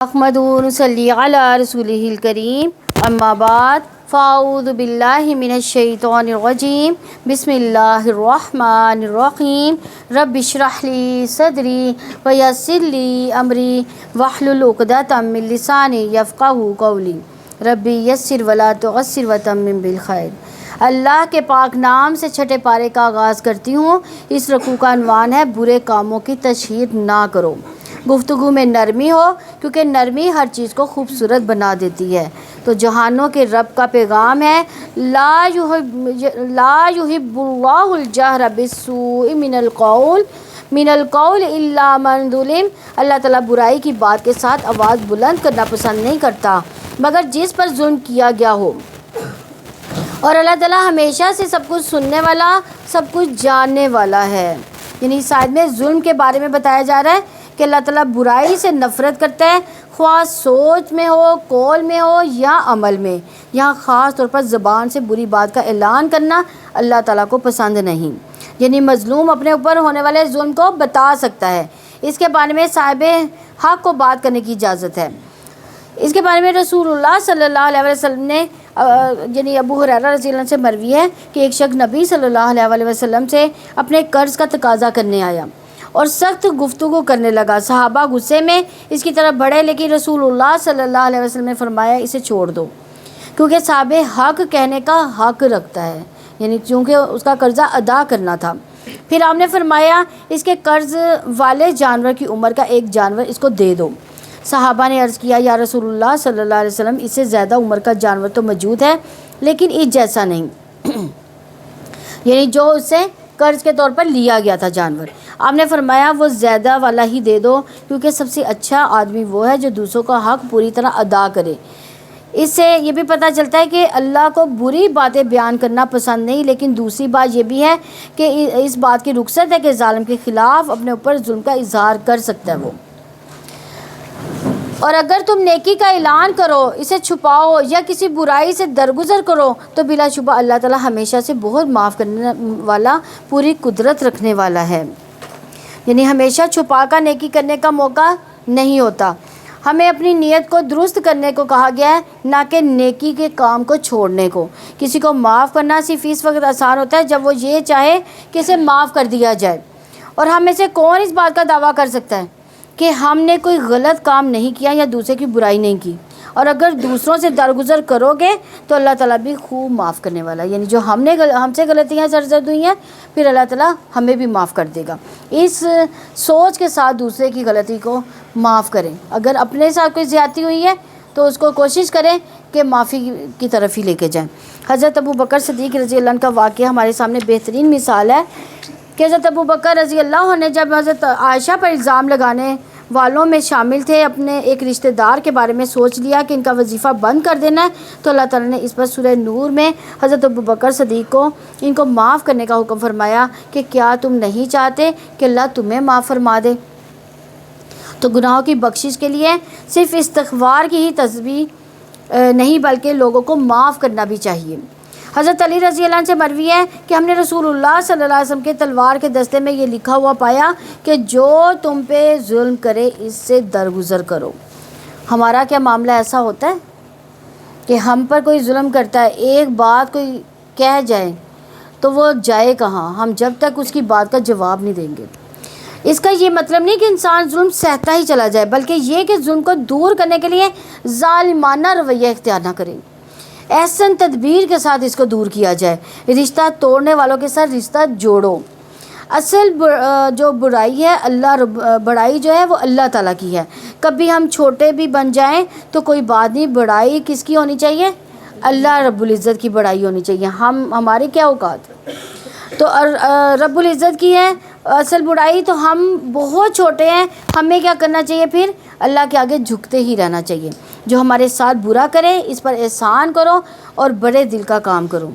احمد صلی علی رسولہ الکریم اما بعد فاعوذ باللہ من الشیطان الرجیم بسم اللہ الرحمن الرحیم رب اشرح لی صدری ویسر لی امری واحلل عقدۃ من لسانی یفقہوا قولی ربی یسر ولا تعسر وتمم بالخیر۔ اللہ کے پاک نام سے چھٹے پارے کا آغاز کرتی ہوں۔ اس رکوع کا عنوان ہے برے کاموں کی تشہیر نہ کرو۔ گفتگو میں نرمی ہو کیونکہ نرمی ہر چیز کو خوبصورت بنا دیتی ہے۔ تو جہانوں کے رب کا پیغام ہے لا یحب اللہ الجہر بالسوء من القول الا من ظلم۔ اللہ تعالیٰ برائی کی بات کے ساتھ آواز بلند کرنا پسند نہیں کرتا مگر جس پر ظلم کیا گیا ہو، اور اللہ تعالیٰ ہمیشہ سے سب کچھ سننے والا، سب کچھ جاننے والا ہے۔ یعنی اس آیت میں ظلم کے بارے میں بتایا جا رہا ہے کہ اللہ تعالیٰ برائی سے نفرت کرتا ہے، خواہ سوچ میں ہو، قول میں ہو یا عمل میں۔ یہاں خاص طور پر زبان سے بری بات کا اعلان کرنا اللہ تعالیٰ کو پسند نہیں۔ یعنی مظلوم اپنے اوپر ہونے والے ظلم کو بتا سکتا ہے، اس کے بارے میں صاحب حق کو بات کرنے کی اجازت ہے۔ اس کے بارے میں رسول اللہ صلی اللہ علیہ وسلم نے یعنی ابو ہریرہ رضی اللہ عنہ سے مروی ہے کہ ایک شخص نبی صلی اللہ علیہ وسلم سے اپنے قرض کا تقاضا کرنے آیا اور سخت گفتگو کرنے لگا۔ صحابہ غصے میں اس کی طرف بڑھے، لیکن رسول اللہ صلی اللہ علیہ وسلم نے فرمایا اسے چھوڑ دو، کیونکہ صاحب حق کہنے کا حق رکھتا ہے، یعنی چونکہ اس کا قرضہ ادا کرنا تھا۔ پھر آپ نے فرمایا اس کے قرض والے جانور کی عمر کا ایک جانور اس کو دے دو۔ صحابہ نے عرض کیا یا رسول اللہ صلی اللہ علیہ وسلم، اس سے زیادہ عمر کا جانور تو موجود ہے لیکن اس جیسا نہیں، یعنی جو اس سے قرض کے طور پر لیا گیا تھا جانور۔ آپ نے فرمایا وہ زیادہ والا ہی دے دو، کیونکہ سب سے اچھا آدمی وہ ہے جو دوسروں کا حق پوری طرح ادا کرے۔ اس سے یہ بھی پتہ چلتا ہے کہ اللہ کو بری باتیں بیان کرنا پسند نہیں، لیکن دوسری بات یہ بھی ہے کہ اس بات کی رخصت ہے کہ ظالم کے خلاف اپنے اوپر ظلم کا اظہار کر سکتا ہے وہ۔ اور اگر تم نیکی کا اعلان کرو، اسے چھپاؤ یا کسی برائی سے درگزر کرو تو بلا شبہ اللہ تعالیٰ ہمیشہ سے بہت معاف کرنے والا، پوری قدرت رکھنے والا ہے۔ یعنی ہمیشہ چھپا کر نیکی کرنے کا موقع نہیں ہوتا۔ ہمیں اپنی نیت کو درست کرنے کو کہا گیا ہے، نہ کہ نیکی کے کام کو چھوڑنے کو۔ کسی کو معاف کرنا صرف اس وقت آسان ہوتا ہے جب وہ یہ چاہے کہ اسے معاف کر دیا جائے، اور ہم میں سے کون اس بات کا دعویٰ کر سکتا ہے کہ ہم نے کوئی غلط کام نہیں کیا یا دوسرے کی برائی نہیں کی؟ اور اگر دوسروں سے درگزر کرو گے تو اللہ تعالیٰ بھی خوب معاف کرنے والا ہے۔ یعنی جو ہم سے غلطیاں سرزد ہوئی ہیں، پھر اللہ تعالیٰ ہمیں بھی معاف کر دے گا۔ اس سوچ کے ساتھ دوسرے کی غلطی کو معاف کریں۔ اگر اپنے ساتھ کوئی زیادتی ہوئی ہے تو اس کو کوشش کریں کہ معافی کی طرف ہی لے کے جائیں۔ حضرت ابو بکر صدیق رضی اللہ عنہ کا واقعہ ہمارے سامنے بہترین مثال ہے کہ حضرت ابو بکر رضی اللہ عنہ جب حضرت عائشہ پر الزام لگانے والوں میں شامل تھے، اپنے ایک رشتہ دار کے بارے میں سوچ لیا کہ ان کا وظیفہ بند کر دینا ہے، تو اللہ تعالیٰ نے اس پر سورہ نور میں حضرت ابو بکر صدیق کو ان کو معاف کرنے کا حکم فرمایا کہ کیا تم نہیں چاہتے کہ اللہ تمہیں معاف فرما دے؟ تو گناہوں کی بخشش کے لیے صرف استغفار کی ہی تسبیح نہیں بلکہ لوگوں کو معاف کرنا بھی چاہیے۔ حضرت علی رضی اللہ عنہ سے مروی ہے کہ ہم نے رسول اللہ صلی اللہ علیہ وسلم کے تلوار کے دستے میں یہ لکھا ہوا پایا کہ جو تم پہ ظلم کرے اس سے درگزر کرو۔ ہمارا کیا معاملہ ایسا ہوتا ہے کہ ہم پر کوئی ظلم کرتا ہے، ایک بات کوئی کہہ جائے تو وہ جائے کہاں، ہم جب تک اس کی بات کا جواب نہیں دیں گے۔ اس کا یہ مطلب نہیں کہ انسان ظلم سہتا ہی چلا جائے، بلکہ یہ کہ ظلم کو دور کرنے کے لیے ظالمانہ رویہ اختیار نہ کرے، احسن تدبیر کے ساتھ اس کو دور کیا جائے۔ رشتہ توڑنے والوں کے ساتھ رشتہ جوڑو۔ اصل جو برائی ہے بڑائی جو ہے وہ اللہ تعالیٰ کی ہے۔ کبھی ہم چھوٹے بھی بن جائیں تو کوئی بات نہیں، بڑائی کس کی ہونی چاہیے؟ اللہ رب العزت کی بڑائی ہونی چاہیے۔ ہمارے کیا اوقات، تو رب العزت کی ہے اصل بڑائی، تو ہم بہت چھوٹے ہیں، ہمیں کیا کرنا چاہیے؟ پھر اللہ کے آگے جھکتے ہی رہنا چاہیے۔ جو ہمارے ساتھ برا کرے اس پر احسان کرو اور بڑے دل کا کام کرو۔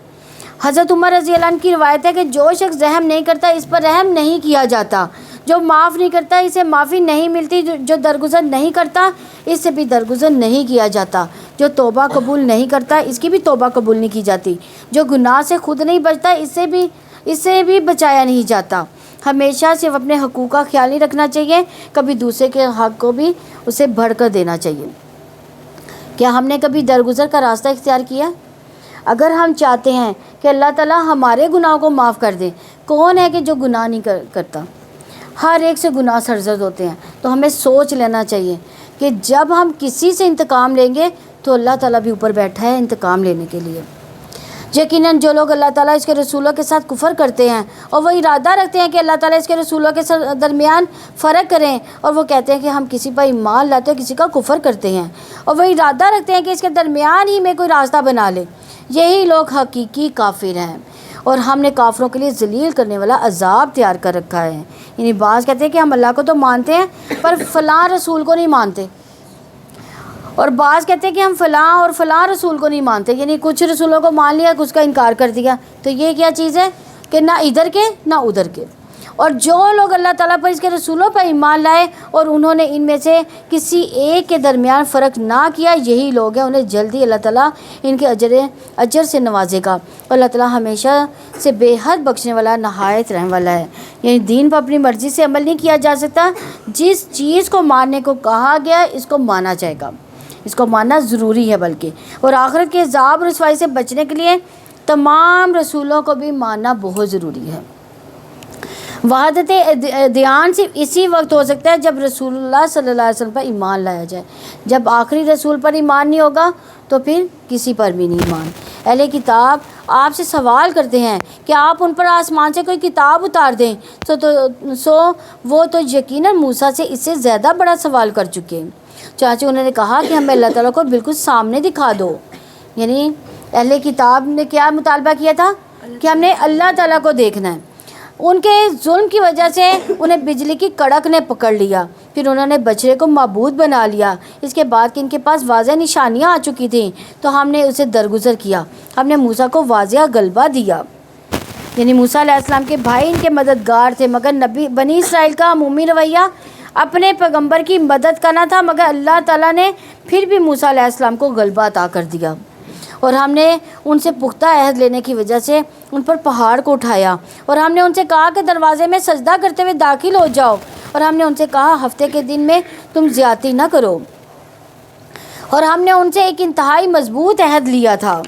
حضرت عمر رضی اللہ عنہ کی روایت ہے کہ جو شخص رحم نہیں کرتا اس پر رحم نہیں کیا جاتا، جو معاف نہیں کرتا اسے معافی نہیں ملتی، جو درگزر نہیں کرتا اس سے بھی درگزر نہیں کیا جاتا، جو توبہ قبول نہیں کرتا اس کی بھی توبہ قبول نہیں کی جاتی، جو گناہ سے خود نہیں بچتا اس سے بھی بچایا نہیں جاتا۔ ہمیشہ صرف اپنے حقوق کا خیال نہیں رکھنا چاہیے، کبھی دوسرے کے حق کو بھی اسے بڑھ کر دینا چاہیے۔ کیا ہم نے کبھی درگزر کا راستہ اختیار کیا؟ اگر ہم چاہتے ہیں کہ اللہ تعالیٰ ہمارے گناہوں کو معاف کر دے، کون ہے کہ جو گناہ نہیں کرتا؟ ہر ایک سے گناہ سرزد ہوتے ہیں، تو ہمیں سوچ لینا چاہیے کہ جب ہم کسی سے انتقام لیں گے تو اللہ تعالیٰ بھی اوپر بیٹھا ہے انتقام لینے کے لیے۔ یقیناً جو لوگ اللہ تعالیٰ اس کے رسولوں کے ساتھ کفر کرتے ہیں اور وہ ارادہ رکھتے ہیں کہ اللہ تعالیٰ اس کے رسولوں کے درمیان فرق کریں، اور وہ کہتے ہیں کہ ہم کسی پر ایمان لاتے ہیں، کسی کا کفر کرتے ہیں، اور وہ ارادہ رکھتے ہیں کہ اس کے درمیان ہی میں کوئی راستہ بنا لے، یہی لوگ حقیقی کافر ہیں، اور ہم نے کافروں کے لیے ذلیل کرنے والا عذاب تیار کر رکھا ہے۔ یعنی بعض کہتے ہیں کہ ہم اللہ کو تو مانتے ہیں پر فلاں رسول کو نہیں مانتے، اور بعض کہتے ہیں کہ ہم فلاں اور فلاں رسول کو نہیں مانتے، یعنی کچھ رسولوں کو مان لیا، کچھ کا انکار کر دیا۔ تو یہ کیا چیز ہے کہ نہ ادھر کے نہ ادھر کے۔ اور جو لوگ اللہ تعالیٰ پر اس کے رسولوں پر ایمان لائے اور انہوں نے ان میں سے کسی ایک کے درمیان فرق نہ کیا، یہی لوگ ہیں، انہیں جلدی اللہ تعالیٰ ان کے اجر سے نوازے گا، اور اللہ تعالیٰ ہمیشہ سے بے حد بخشنے والا، نہایت رحم والا ہے۔ یعنی دین پر اپنی مرضی سے عمل نہیں کیا جا سکتا، جس چیز کو ماننے کو کہا گیا اس کو مانا جائے گا، اس کو ماننا ضروری ہے بلکہ، اور آخرت کے عذاب اور رسوائی سے بچنے کے لیے تمام رسولوں کو بھی ماننا بہت ضروری ہے۔ وحدت ادیان صرف اسی وقت ہو سکتا ہے جب رسول اللہ صلی اللہ علیہ وسلم پر ایمان لایا جائے۔ جب آخری رسول پر ایمان نہیں ہوگا تو پھر کسی پر بھی نہیں ایمان۔ اہل کتاب آپ سے سوال کرتے ہیں کہ آپ ان پر آسمان سے کوئی کتاب اتار دیں، سو وہ تو یقیناً موسیٰ سے اس سے زیادہ بڑا سوال کر چکے ہیں۔ چانچہ انہوں نے کہا کہ ہمیں اللہ تعالیٰ کو بالکل سامنے دکھا دو۔ یعنی اہل کتاب نے کیا مطالبہ کیا تھا کہ ہم نے اللہ تعالیٰ کو دیکھنا ہے۔ ان کے ظلم کی وجہ سے انہیں بجلی کی کڑک نے پکڑ لیا، پھر انہوں نے بچڑے کو معبود بنا لیا۔ اس کے بعد کہ ان کے پاس واضح نشانیاں آ چکی تھیں تو ہم نے اسے درگزر کیا، ہم نے موسیٰ کو واضح غلبہ دیا۔ یعنی موسیٰ علیہ السلام کے بھائی ان کے مددگار تھے، مگر بنی اسرائیل کا عمومی رویہ اپنے پیغمبر کی مدد کرنا تھا، مگر اللہ تعالیٰ نے پھر بھی موسیٰ علیہ السلام کو غلبہ عطا کر دیا، اور ہم نے ان سے پختہ عہد لینے کی وجہ سے ان پر پہاڑ کو اٹھایا، اور ہم نے ان سے کہا کہ دروازے میں سجدہ کرتے ہوئے داخل ہو جاؤ، اور ہم نے ان سے کہا ہفتے کے دن میں تم زیادتی نہ کرو، اور ہم نے ان سے ایک انتہائی مضبوط عہد لیا تھا۔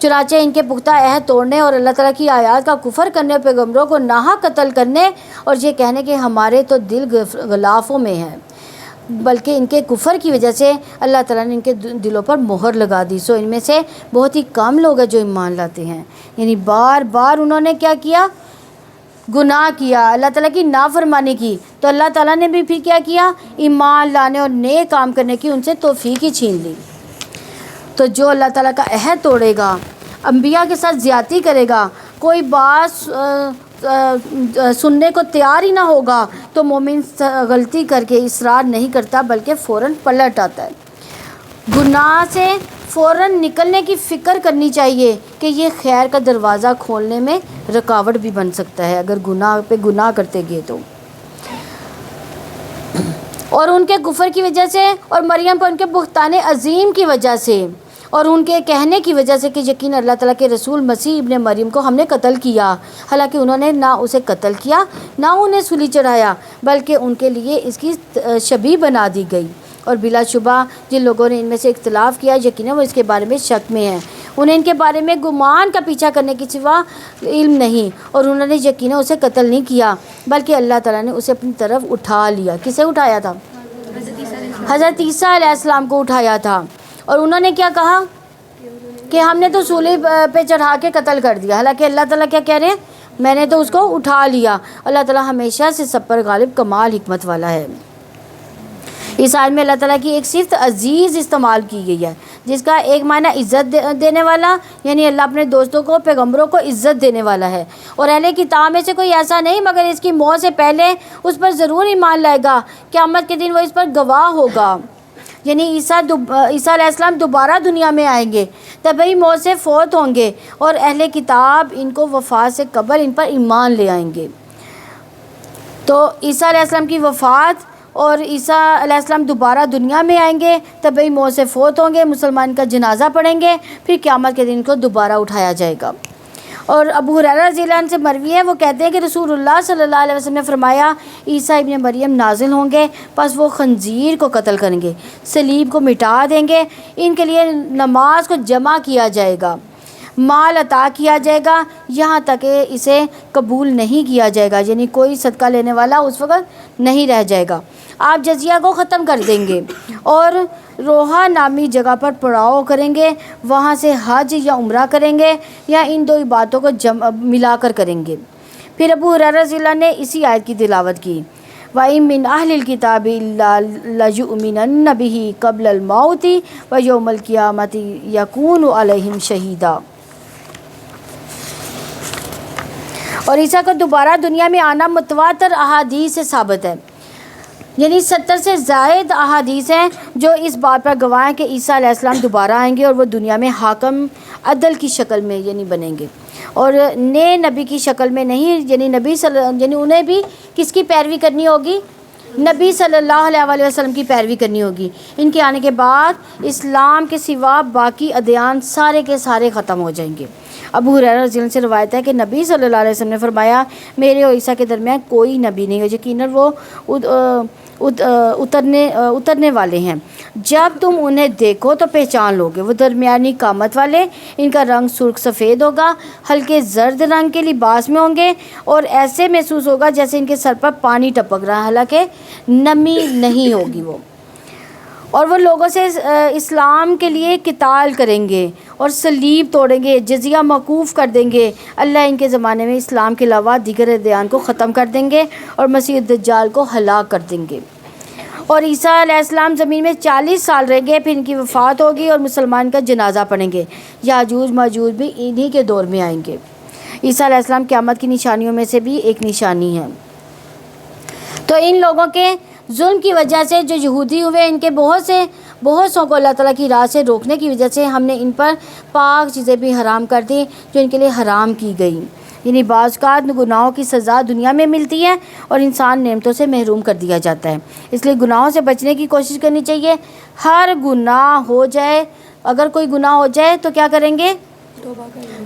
چنانچہ ان کے پختہ عہد توڑنے اور اللہ تعالیٰ کی آیات کا کفر کرنے اور پیغمبروں کو ناحق قتل کرنے اور یہ کہنے کہ ہمارے تو دل غلافوں میں ہیں، بلکہ ان کے کفر کی وجہ سے اللہ تعالیٰ نے ان کے دلوں پر مہر لگا دی، سو ان میں سے بہت ہی کم لوگ ہیں جو ایمان لاتے ہیں۔ یعنی بار بار انہوں نے کیا کیا؟ گناہ کیا، اللہ تعالیٰ کی نافرمانی کی، تو اللہ تعالیٰ نے بھی پھر کیا کیا؟ ایمان لانے اور نیک کام کرنے کی ان سے توفیق ہی چھین لی۔ تو جو اللہ تعالیٰ کا عہد توڑے گا، انبیاء کے ساتھ زیادتی کرے گا، کوئی بات سننے کو تیار ہی نہ ہوگا، تو مومن غلطی کر کے اصرار نہیں کرتا بلکہ فوراً پلٹ آتا ہے۔ گناہ سے فوراً نکلنے کی فکر کرنی چاہیے کہ یہ خیر کا دروازہ کھولنے میں رکاوٹ بھی بن سکتا ہے اگر گناہ پہ گناہ کرتے گئے تو۔ اور ان کے کفر کی وجہ سے اور مریم پر ان کے بہتان عظیم کی وجہ سے اور ان کے کہنے کی وجہ سے کہ یقین اللہ تعالیٰ کے رسول مسیح ابن مریم کو ہم نے قتل کیا، حالانکہ انہوں نے نہ اسے قتل کیا نہ انہیں سولی چڑھایا، بلکہ ان کے لیے اس کی شبیہ بنا دی گئی۔ اور بلا شبہ جن لوگوں نے ان میں سے اختلاف کیا، یقیناً وہ اس کے بارے میں شک میں ہیں، انہیں ان کے بارے میں گمان کا پیچھا کرنے کی سوا علم نہیں، اور انہوں نے یقیناً اسے قتل نہیں کیا بلکہ اللہ تعالیٰ نے اسے اپنی طرف اٹھا لیا۔ کسے اٹھایا تھا؟ حضرت عیسیٰ علیہ السلام کو اٹھایا تھا، اور انہوں نے کیا کہا کہ ہم نے تو سولی پہ چڑھا کے قتل کر دیا، حالانکہ اللہ تعالیٰ کیا کہہ رہے ہیں؟ میں نے تو اس کو اٹھا لیا۔ اللہ تعالیٰ ہمیشہ سے سب پر غالب کمال حکمت والا ہے۔ اس آیت میں اللہ تعالیٰ کی ایک صفت عزیز استعمال کی گئی ہے، جس کا ایک معنی عزت دینے والا، یعنی اللہ اپنے دوستوں کو پیغمبروں کو عزت دینے والا ہے، اور اہل کتاب میں سے کوئی ایسا نہیں مگر اس کی موت سے پہلے اس پر ضرور ایمان لائے گا، قیامت کے دن وہ اس پر گواہ ہوگا۔ یعنی عیسیٰ علیہ السلام دوبارہ دنیا میں آئیں گے، طبعی موت سے فوت ہوں گے، اور اہل کتاب ان کو وفات سے قبل ان پر ایمان لے آئیں گے۔ تو عیسیٰ علیہ السلام کی وفات اور عیسیٰ علیہ السلام دوبارہ دنیا میں آئیں گے، طبعی موت سے فوت ہوں گے، مسلمان کا جنازہ پڑھیں گے، پھر قیامت کے دن کو دوبارہ اٹھایا جائے گا۔ اور ابو ہریرہ رضی اللہ عنہ سے مروی ہے، وہ کہتے ہیں کہ رسول اللہ صلی اللہ علیہ وسلم نے فرمایا عیسیٰ ابن مریم نازل ہوں گے، پس وہ خنزیر کو قتل کریں گے، صلیب کو مٹا دیں گے، ان کے لیے نماز کو جمع کیا جائے گا، مال عطا کیا جائے گا، یہاں تک کہ اسے قبول نہیں کیا جائے گا، یعنی کوئی صدقہ لینے والا اس وقت نہیں رہ جائے گا۔ آپ جزیہ کو ختم کر دیں گے اور روحا نامی جگہ پر پڑاؤ کریں گے، وہاں سے حج یا عمرہ کریں گے یا ان دو عبادتوں کو ملا کر کریں گے۔ پھر ابو ہریرہ رضی اللہ عنہ نے اسی آیت کی تلاوت کی، وَإِن مِّنْ أَهْلِ الْكِتَابِ إِلَّا لَيُؤْمِنَنَّ بِهِ قَبْلَ الْمَوْتِ وَيَوْمَ الْقِيَامَةِ يَكُونُ عَلَيْهِمْ شَهِيدًا۔ اور عیسیٰ کا دوبارہ دنیا میں آنا متواتر احادیث سے ثابت ہے، یعنی 70 سے زائد احادیث ہیں جو اس بات پر گواہ ہیں کہ عیسیٰ علیہ السلام دوبارہ آئیں گے اور وہ دنیا میں حاکم عدل کی شکل میں یعنی بنیں گے، اور نئے نبی کی شکل میں نہیں، یعنی یعنی انہیں بھی کس کی پیروی کرنی ہوگی؟ نبی صلی اللہ علیہ وسلم کی پیروی کرنی ہوگی۔ ان کے آنے کے بعد اسلام کے سوا باقی ادیان سارے کے سارے ختم ہو جائیں گے۔ ابو ہریرہ رضی اللہ عنہ سے روایت ہے کہ نبی صلی اللہ علیہ وسلم نے فرمایا میرے اور عیسیٰ کے درمیان کوئی نبی نہیں ہے، یقیناً وہ اترنے والے ہیں، جب تم انہیں دیکھو تو پہچان لوگے، وہ درمیانی قامت والے، ان کا رنگ سرخ سفید ہوگا، ہلکے زرد رنگ کے لباس میں ہوں گے اور ایسے محسوس ہوگا جیسے ان کے سر پر پانی ٹپک رہا ہے، حالانکہ نمی نہیں ہوگی اور وہ لوگوں سے اسلام کے لیے قتال کریں گے اور صلیب توڑیں گے، جزیہ موقوف کر دیں گے۔ اللہ ان کے زمانے میں اسلام کے علاوہ دیگر ادیان کو ختم کر دیں گے اور مسیح دجال کو ہلاک کر دیں گے، اور عیسیٰ علیہ السلام زمین میں 40 سال رہیں گے، پھر ان کی وفات ہوگی اور مسلمان کا جنازہ پڑھیں گے۔ یاجوج ماجوج بھی انہی کے دور میں آئیں گے۔ عیسیٰ علیہ السلام قیامت کی نشانیوں میں سے بھی ایک نشانی ہے۔ تو ان لوگوں کے ظلم کی وجہ سے جو یہودی ہوئے، ان کے بہت سو کو اللہ تعالیٰ کی راہ سے روکنے کی وجہ سے ہم نے ان پر پاک چیزیں بھی حرام کر دی جو ان کے لیے حرام کی گئی، یعنی بعض اوقات گناہوں کی سزا دنیا میں ملتی ہے اور انسان نعمتوں سے محروم کر دیا جاتا ہے، اس لیے گناہوں سے بچنے کی کوشش کرنی چاہیے۔ ہر گناہ ہو جائے، اگر کوئی گناہ ہو جائے تو کیا کریں گے؟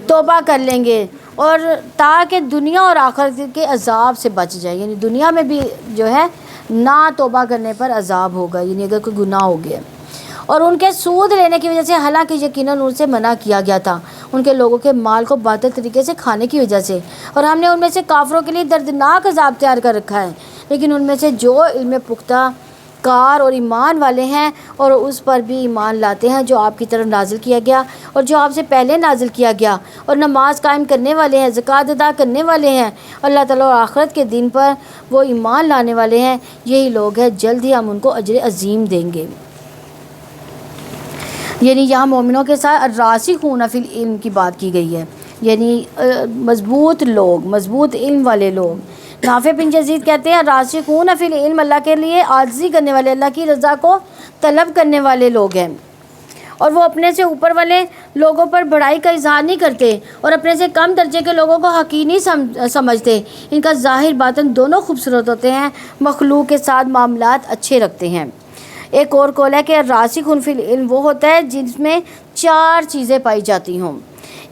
توبہ کر لیں گے، اور تاکہ دنیا اور آخرت کے عذاب سے بچ جائے، یعنی دنیا میں بھی جو ہے نہ توبہ کرنے پر عذاب ہوگا، یعنی اگر کوئی گناہ ہو گیا۔ اور ان کے سود لینے کی وجہ سے، حالانکہ یقیناً ان سے منع کیا گیا تھا، ان کے لوگوں کے مال کو باطل طریقے سے کھانے کی وجہ سے، اور ہم نے ان میں سے کافروں کے لیے دردناک عذاب تیار کر رکھا ہے، لیکن ان میں سے جو علم پختہ کار اور ایمان والے ہیں اور اس پر بھی ایمان لاتے ہیں جو آپ کی طرف نازل کیا گیا اور جو آپ سے پہلے نازل کیا گیا، اور نماز قائم کرنے والے ہیں، زکوٰۃ ادا کرنے والے ہیں، اللہ تعالیٰ اور آخرت کے دن پر وہ ایمان لانے والے ہیں، یہی لوگ ہیں، جلد ہی ہم ان کو اجر عظیم دیں گے۔ یعنی یہاں مومنوں کے ساتھ الراسخون فی العلم کی بات کی گئی ہے، یعنی مضبوط لوگ، مضبوط علم والے لوگ۔ نافع بن یزید کہتے ہیں راسخون فی العلم، اللہ کے لیے عاجزی کرنے والے، اللہ کی رضا کو طلب کرنے والے لوگ ہیں، اور وہ اپنے سے اوپر والے لوگوں پر بڑائی کا اظہار نہیں کرتے اور اپنے سے کم درجے کے لوگوں کو حقیر نہیں سمجھتے، ان کا ظاہر باطن دونوں خوبصورت ہوتے ہیں، مخلوق کے ساتھ معاملات اچھے رکھتے ہیں۔ ایک اور قول ہے کہ راسخون فی العلم وہ ہوتا ہے جس میں 4 چیزیں پائی جاتی ہوں،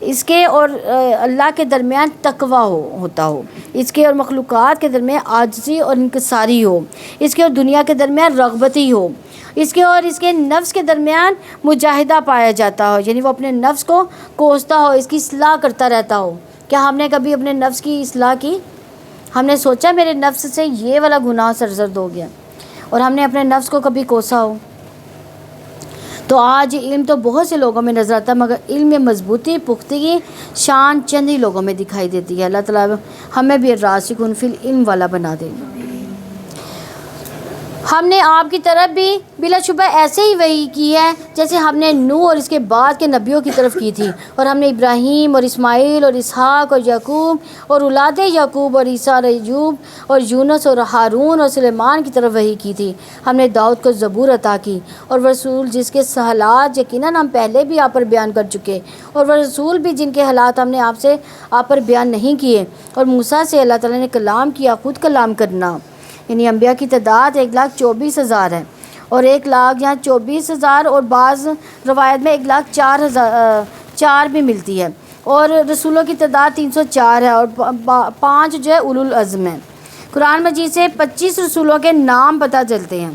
اس کے اور اللہ کے درمیان تقوی ہوتا ہو، اس کے اور مخلوقات کے درمیان عاجزی اور انکساری ہو، اس کے اور دنیا کے درمیان رغبتی ہو، اس کے اور اس کے نفس کے درمیان مجاہدہ پایا جاتا ہو، یعنی وہ اپنے نفس کو کوستا ہو، اس کی اصلاح کرتا رہتا ہو۔ کیا ہم نے کبھی اپنے نفس کی اصلاح کی؟ ہم نے سوچا میرے نفس سے یہ والا گناہ سرزد ہو گیا، اور ہم نے اپنے نفس کو کبھی کوسا ہو؟ تو آج علم تو بہت سے لوگوں میں نظر آتا ہے، مگر علم میں مضبوطی، پختگی، شان چند ہی لوگوں میں دکھائی دیتی ہے۔ اللہ تعالیٰ ہمیں بھی راسخون فی العلم والا بنا دے۔ ہم نے آپ کی طرف بھی بلا شبہ ایسے ہی وحی کی ہے جیسے ہم نے نوح اور اس کے بعد کے نبیوں کی طرف کی تھی، اور ہم نے ابراہیم اور اسماعیل اور اسحاق اور یعقوب اور اولاد یعقوب اور عیسیٰ اور ایوب اور یونس اور ہارون اور سلیمان کی طرف وحی کی تھی۔ ہم نے داؤد کو زبور عطا کی، اور وہ رسول جس کے حالات یقیناً ہم پہلے بھی آپ پر بیان کر چکے، اور وہ رسول بھی جن کے حالات ہم نے آپ پر بیان نہیں کیے، اور موسیٰ سے اللہ تعالیٰ نے کلام کیا، خود کلام کرنا، یعنی انبیاء کی تعداد 1,24,000 ہے، اور 1,24,000 اور بعض روایت میں 1,04,000 بھی ملتی ہے۔ اور رسولوں کی تعداد 304 ہے اور 5 جو ہے اولو العزم ہیں۔ قرآن مجید سے 25 رسولوں کے نام پتہ چلتے ہیں۔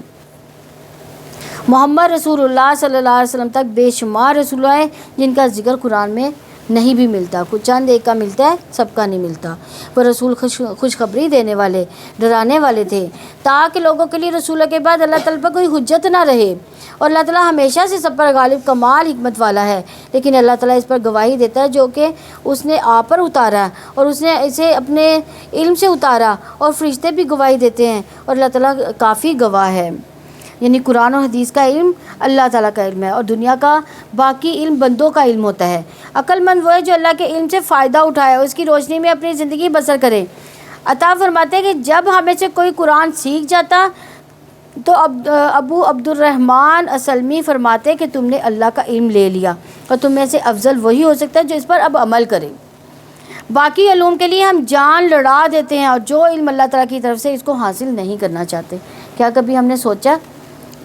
محمد رسول اللہ صلی اللہ علیہ وسلم تک بے شمار رسول ہیں جن کا ذکر قرآن میں نہیں بھی ملتا، کچھ چند ایک کا ملتا ہے، سب کا نہیں ملتا۔ وہ رسول خوشخبری دینے والے، ڈرانے والے تھے تاکہ لوگوں کے لیے رسولوں کے بعد اللہ تعالیٰ پر کوئی حجت نہ رہے، اور اللہ تعالیٰ ہمیشہ سے سب پر غالب کمال حکمت والا ہے، لیکن اللہ تعالیٰ اس پر گواہی دیتا ہے جو کہ اس نے آپ پر اتارا ہے، اور اس نے اسے اپنے علم سے اتارا، اور فرشتے بھی گواہی دیتے ہیں، اور اللہ تعالیٰ کافی گواہ ہے۔ یعنی قرآن اور حدیث کا علم اللہ تعالیٰ کا علم ہے، اور دنیا کا باقی علم بندوں کا علم ہوتا ہے۔ عقل مند وہ ہے جو اللہ کے علم سے فائدہ اٹھائے اور اس کی روشنی میں اپنی زندگی بسر کرے۔ عطا فرماتے ہیں کہ جب ہمیں سے کوئی قرآن سیکھ جاتا تو ابو عبد الرحمن اسلمی فرماتے کہ تم نے اللہ کا علم لے لیا، اور تم میں سے افضل وہی ہو سکتا ہے جو اس پر اب عمل کرے۔ باقی علوم کے لیے ہم جان لڑا دیتے ہیں، اور جو علم اللہ تعالیٰ کی طرف سے اس کو حاصل نہیں کرنا چاہتے۔ کیا کبھی ہم نے سوچا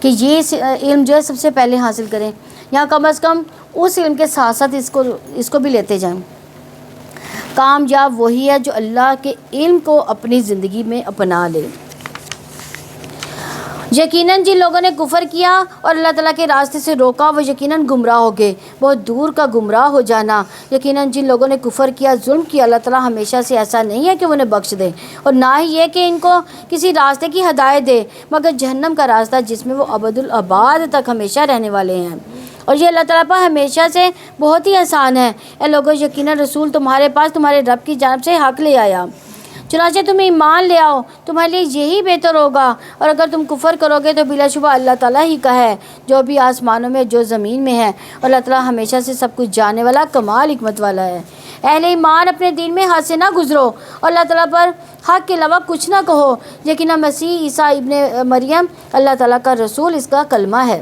کہ یہ علم جو ہے سب سے پہلے حاصل کریں، یا کم از کم اس علم کے ساتھ ساتھ اس کو بھی لیتے جائیں؟ کامیاب وہی ہے جو اللہ کے علم کو اپنی زندگی میں اپنا لے۔ یقیناً جن لوگوں نے کفر کیا اور اللہ تعالیٰ کے راستے سے روکا وہ یقیناً گمراہ ہو گئے، بہت دور کا گمراہ ہو جانا۔ یقیناً جن لوگوں نے کفر کیا، ظلم کیا، اللہ تعالیٰ ہمیشہ سے ایسا نہیں ہے کہ انہیں بخش دے، اور نہ ہی یہ کہ ان کو کسی راستے کی ہدایت دے مگر جہنم کا راستہ جس میں وہ ابد الآباد تک ہمیشہ رہنے والے ہیں، اور یہ اللہ تعالیٰ پر ہمیشہ سے بہت ہی آسان ہے۔ اے لوگو، یقیناً رسول تمہارے پاس تمہارے رب کی جانب سے حق لے آیا، چنانچہ تم ایمان لے آؤ، تمہارے لیے یہی بہتر ہوگا، اور اگر تم کفر کرو گے تو بلا شبہ اللہ تعالیٰ ہی کا ہے جو بھی آسمانوں میں جو زمین میں ہے، اور اللہ تعالیٰ ہمیشہ سے سب کچھ جاننے والا کمال حکمت والا ہے۔ اہل ایمان اپنے دین میں حد سے نہ گزرو اور اللہ تعالیٰ پر حق کے علاوہ کچھ نہ کہو، یقیناً مسیح عیسیٰ ابن مریم اللہ تعالیٰ کا رسول، اس کا کلمہ ہے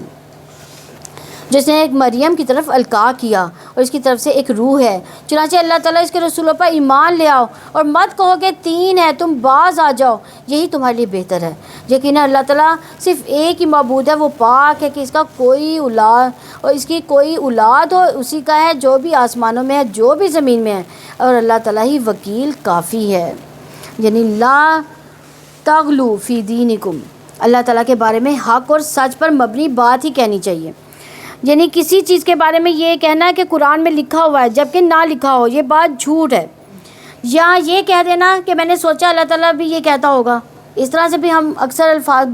جس نے ایک مریم کی طرف القاء کیا، اور اس کی طرف سے ایک روح ہے۔ چنانچہ اللہ تعالیٰ اس کے رسولوں پر ایمان لے آؤ، اور مت کہو کہ 3 ہے، تم باز آ جاؤ، یہی تمہارے لیے بہتر ہے۔ یقیناً اللہ تعالیٰ صرف ایک ہی معبود ہے، وہ پاک ہے کہ اس کا کوئی اولاد اور اس کی کوئی اولاد ہو، اسی کا ہے جو بھی آسمانوں میں ہے جو بھی زمین میں ہے، اور اللہ تعالیٰ ہی وکیل کافی ہے۔ یعنی لا تغلو فی دینکم، اللہ تعالیٰ کے بارے میں حق اور سچ پر مبنی بات ہی کہنی چاہیے۔ یعنی کسی چیز کے بارے میں یہ کہنا ہے کہ قرآن میں لکھا ہوا ہے جبکہ نہ لکھا ہو، یہ بات جھوٹ ہے۔ یا یہ کہہ دینا کہ میں نے سوچا اللہ تعالیٰ بھی یہ کہتا ہوگا، اس طرح سے بھی ہم اکثر الفاظ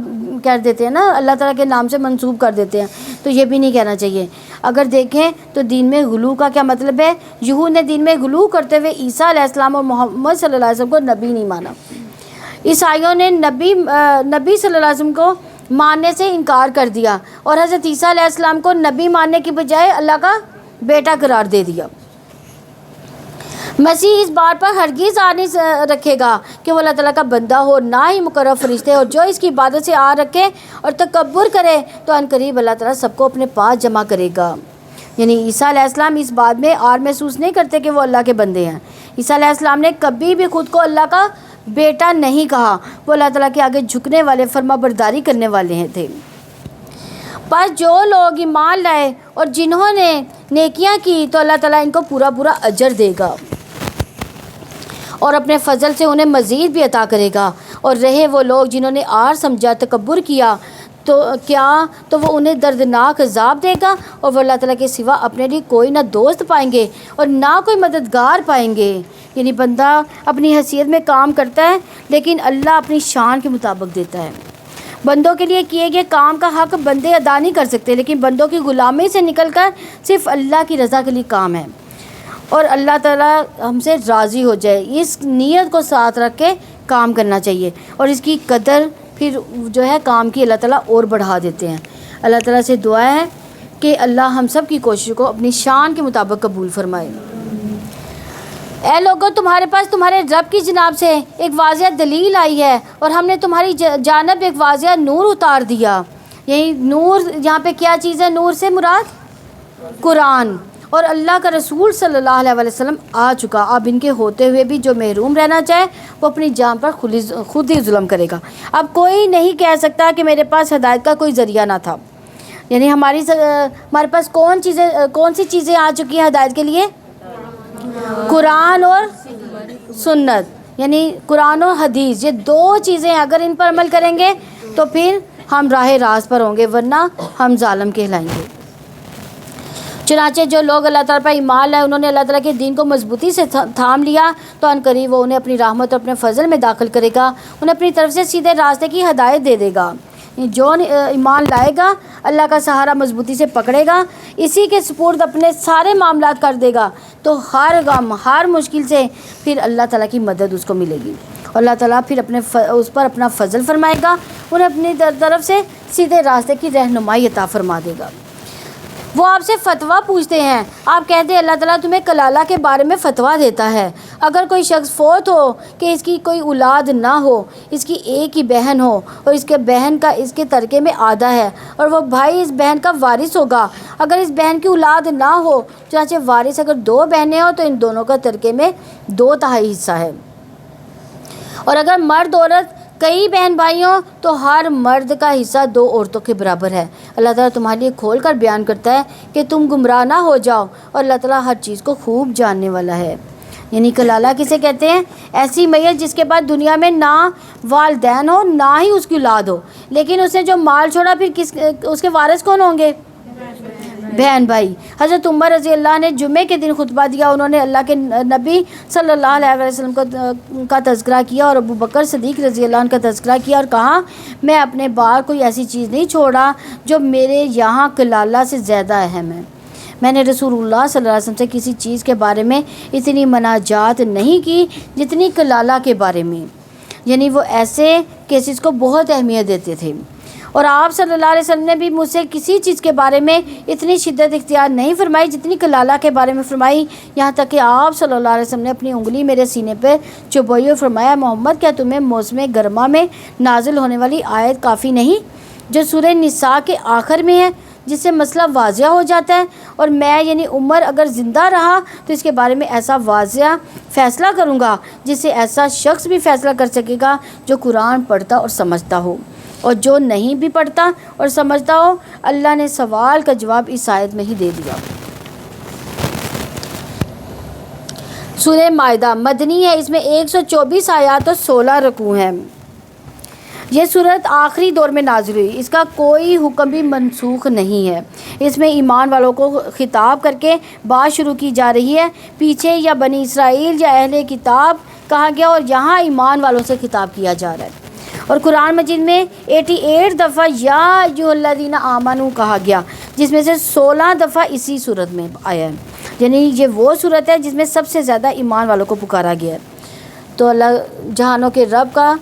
کہہ دیتے ہیں نا، اللہ تعالیٰ کے نام سے منسوب کر دیتے ہیں، تو یہ بھی نہیں کہنا چاہیے۔ اگر دیکھیں تو دین میں غلو کا کیا مطلب ہے؟ یہود نے دین میں غلو کرتے ہوئے عیسیٰ علیہ السلام اور محمد صلی اللہ علیہ وسلم کو نبی نہیں مانا۔ عیسائیوں نے نبی صلی اللہ علیہ وسلم کو ماننے سے انکار کر دیا، اور حضرت عیسیٰ علیہ السلام کو نبی ماننے کی بجائے اللہ کا بیٹا قرار دے دیا۔ مسیح اس بات پر ہرگز آ نہیں رکھے گا کہ وہ اللہ تعالیٰ کا بندہ ہو، نہ ہی مقرب فرشتے، اور جو اس کی عبادت سے آ رکھے اور تکبر کرے تو عنقریب اللہ تعالیٰ سب کو اپنے پاس جمع کرے گا۔ یعنی عیسیٰ علیہ السلام اس بات میں آر محسوس نہیں کرتے کہ وہ اللہ کے بندے ہیں۔ عیسیٰ علیہ السلام نے کبھی بھی خود کو اللہ کا بیٹا نہیں کہا، وہ اللہ تعالیٰ کے آگے جھکنے والے، فرما برداری کرنے والے ہیں تھے۔ پر جو لوگ ایمان لائے اور جنہوں نے نیکیاں کی تو اللہ تعالیٰ ان کو پورا اجر دے گا، اور اپنے فضل سے انہیں مزید بھی عطا کرے گا۔ اور رہے وہ لوگ جنہوں نے آر سمجھا، تکبر کیا، تو وہ انہیں دردناک عذاب دے گا، اور وہ اللہ تعالیٰ کے سوا اپنے لیے کوئی نہ دوست پائیں گے اور نہ کوئی مددگار پائیں گے۔ یعنی بندہ اپنی حیثیت میں کام کرتا ہے لیکن اللہ اپنی شان کے مطابق دیتا ہے۔ بندوں کے لیے کیے گئے کام کا حق بندے ادا نہیں کر سکتے، لیکن بندوں کی غلامی سے نکل کر صرف اللہ کی رضا کے لیے کام ہے، اور اللہ تعالیٰ ہم سے راضی ہو جائے، اس نیت کو ساتھ رکھ کے کام کرنا چاہیے، اور اس کی قدر پھر جو ہے کام کی اللہ تعالیٰ اور بڑھا دیتے ہیں۔ اللہ تعالیٰ سے دعا ہے کہ اللہ ہم سب کی کوشش کو اپنی شان کے مطابق قبول فرمائے۔ اے لوگوں، تمہارے پاس تمہارے رب کی جناب سے ایک واضح دلیل آئی ہے، اور ہم نے تمہاری جانب ایک واضح نور اتار دیا۔ یہی نور یہاں پہ کیا چیز ہے؟ نور سے مراد قرآن، اور اللہ کا رسول صلی اللہ علیہ وسلم آ چکا۔ اب ان کے ہوتے ہوئے بھی جو محروم رہنا چاہے وہ اپنی جان پر خود ہی ظلم کرے گا۔ اب کوئی نہیں کہہ سکتا کہ میرے پاس ہدایت کا کوئی ذریعہ نہ تھا۔ یعنی ہمارے پاس کون سی چیزیں آ چکی ہیں ہدایت کے لیے؟ قرآن اور سنت، یعنی قرآن و حدیث، یہ دو چیزیں اگر ان پر عمل کریں گے تو پھر ہم راہ راست پر ہوں گے، ورنہ ہم ظالم کہلائیں گے۔ چنانچہ جو لوگ اللہ تعالیٰ پر ایمان لائے، انہوں نے اللہ تعالیٰ کے دین کو مضبوطی سے تھام لیا، تو ان قریب وہ انہیں اپنی رحمت اور اپنے فضل میں داخل کرے گا، انہیں اپنی طرف سے سیدھے راستے کی ہدایت دے دے گا۔ جو ایمان لائے گا، اللہ کا سہارا مضبوطی سے پکڑے گا، اسی کے سپرد اپنے سارے معاملات کر دے گا، تو ہر غم، ہر مشکل سے پھر اللہ تعالیٰ کی مدد اس کو ملے گی، اور اللہ تعالیٰ پھر اس پر اپنا فضل فرمائے گا، انہیں اپنی طرف سے سیدھے راستے کی رہنمائی عطا فرما دے گا۔ وہ آپ سے فتویٰ پوچھتے ہیں، آپ کہتے ہیں اللہ تعالیٰ تمہیں کلالہ کے بارے میں فتویٰ دیتا ہے۔ اگر کوئی شخص فوت ہو کہ اس کی کوئی اولاد نہ ہو، اس کی ایک ہی بہن ہو اور اس کے بہن کا اس کے ترکے میں آدھا ہے، اور وہ بھائی اس بہن کا وارث ہوگا، اگر اس بہن کی اولاد نہ ہو، چنانچہ وارث اگر دو بہنیں ہوں تو ان دونوں کا ترکے میں 2/3 حصہ ہے، اور اگر مرد عورت کئی بہن بھائی ہوں تو ہر مرد کا حصہ 2 عورتوں کے برابر ہے۔ اللہ تعالیٰ تمہارے لیے کھول کر بیان کرتا ہے کہ تم گمراہ نہ ہو جاؤ، اور اللہ تعالیٰ ہر چیز کو خوب جاننے والا ہے۔ یعنی کلالہ کسے کہتے ہیں؟ ایسی میت جس کے بعد دنیا میں نہ والدین ہو نہ ہی اس کی اولاد ہو، لیکن اس نے جو مال چھوڑا، پھر اس کے وارث کون ہوں گے؟ بہن بھائی۔ حضرت عمر رضی اللہ نے جمعے کے دن خطبہ دیا، انہوں نے اللہ کے نبی صلی اللہ علیہ وسلم کا تذکرہ کیا اور ابو بکر صدیق رضی اللہ عنہ کا تذکرہ کیا، اور کہا میں اپنے بار کوئی ایسی چیز نہیں چھوڑا جو میرے یہاں کلالہ سے زیادہ اہم ہے۔ میں نے رسول اللہ صلی اللہ علیہ وسلم سے کسی چیز کے بارے میں اتنی مناجات نہیں کی جتنی کلالہ کے بارے میں، یعنی وہ ایسے کیسز کو بہت اہمیت دیتے تھے، اور آپ صلی اللہ علیہ وسلم نے بھی مجھ سے کسی چیز کے بارے میں اتنی شدت اختیار نہیں فرمائی جتنی کلالہ کے بارے میں فرمائی، یہاں تک کہ آپ صلی اللہ علیہ وسلم نے اپنی انگلی میرے سینے پہ چبوئی اور فرمایا، محمد کیا تمہیں موسم گرما میں نازل ہونے والی آیت کافی نہیں جو سورہ نساء کے آخر میں ہے، جس سے مسئلہ واضح ہو جاتا ہے، اور میں یعنی عمر اگر زندہ رہا تو اس کے بارے میں ایسا واضح فیصلہ کروں گا جس سے ایسا شخص بھی فیصلہ کر سکے گا جو قرآن پڑھتا اور سمجھتا ہو، اور جو نہیں بھی پڑھتا اور سمجھتا ہو۔ اللہ نے سوال کا جواب اس آیت میں ہی دے دیا۔ سورہ مائدہ مدنی ہے، اس میں 124 آیات اور 16 رکوع ہیں۔ یہ صورت آخری دور میں نازل ہوئی، اس کا کوئی حکم بھی منسوخ نہیں ہے۔ اس میں ایمان والوں کو خطاب کر کے بات شروع کی جا رہی ہے، پیچھے یا بنی اسرائیل یا اہل کتاب کہا گیا، اور یہاں ایمان والوں سے خطاب کیا جا رہا ہے۔ اور قرآن مجید میں 88 دفعہ یا ایھا الذین آمنوا کہا گیا، جس میں سے 16 دفعہ اسی صورت میں آیا ہے، یعنی یہ وہ صورت ہے جس میں سب سے زیادہ ایمان والوں کو پکارا گیا ہے۔ تو اللہ جہانوں کے رب کا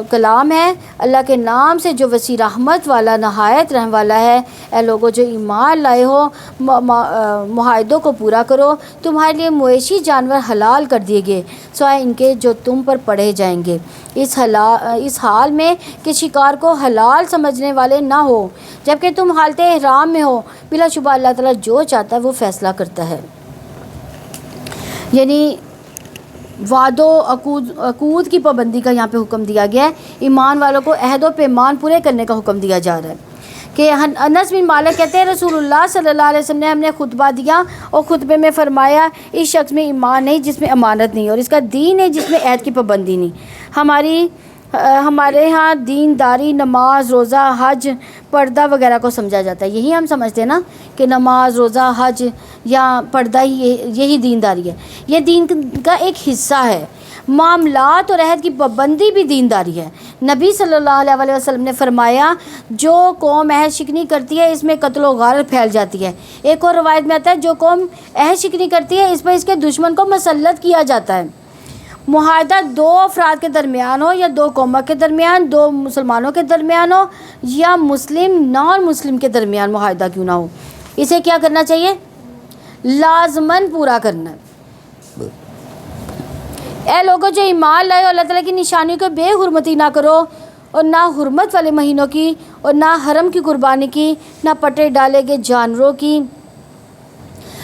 کلام ہے، اللہ کے نام سے جو وسیع رحمت والا نہایت رحم والا ہے۔ اے لوگوں جو ایمان لائے ہو، معاہدوں کو پورا کرو، تمہارے لیے مویشی جانور حلال کر دیے گئے سوائے ان کے جو تم پر پڑھے جائیں گے، اس حال میں کہ شکار کو حلال سمجھنے والے نہ ہو جبکہ تم حالت احرام میں ہو، بلا شبہ اللہ تعالیٰ جو چاہتا ہے وہ فیصلہ کرتا ہے۔ یعنی وعد و عقود کی پابندی کا یہاں پہ حکم دیا گیا ہے، ایمان والوں کو عہد و پیمان پورے کرنے کا حکم دیا جا رہا ہے۔ کہ انس بن مالک کہتے ہیں رسول اللہ صلی اللہ علیہ وسلم نے ہم نے خطبہ دیا اور خطبے میں فرمایا، اس شخص میں ایمان نہیں جس میں امانت نہیں، اور اس کا دین ہے جس میں عہد کی پابندی نہیں۔ ہمارے ہاں دینداری نماز روزہ حج پردہ وغیرہ کو سمجھا جاتا ہے، یہی ہم سمجھتے ہیں نا کہ نماز روزہ حج یا پردہ یہی دینداری ہے، یہ دین کا ایک حصہ ہے۔ معاملات اور عہد کی پابندی بھی دینداری ہے۔ نبی صلی اللہ علیہ وسلم نے فرمایا، جو قوم عہد شکنی کرتی ہے اس میں قتل و غارت پھیل جاتی ہے۔ ایک اور روایت میں آتا ہے، جو قوم عہد شکنی کرتی ہے اس پر اس کے دشمن کو مسلط کیا جاتا ہے۔ معاہدہ 2 افراد کے درمیان ہو یا 2 قوموں کے درمیان، 2 مسلمانوں کے درمیان ہو یا مسلم نان مسلم کے درمیان معاہدہ کیوں نہ ہو، اسے کیا کرنا چاہیے؟ لازماً پورا کرنا ہے۔ اے لوگوں جو ایمان لائے ہو، اللہ تعالیٰ کی نشانیوں کو بے حرمتی نہ کرو، اور نہ حرمت والے مہینوں کی، اور نہ حرم کی قربانی کی، نہ پٹے ڈالے گئے جانوروں کی،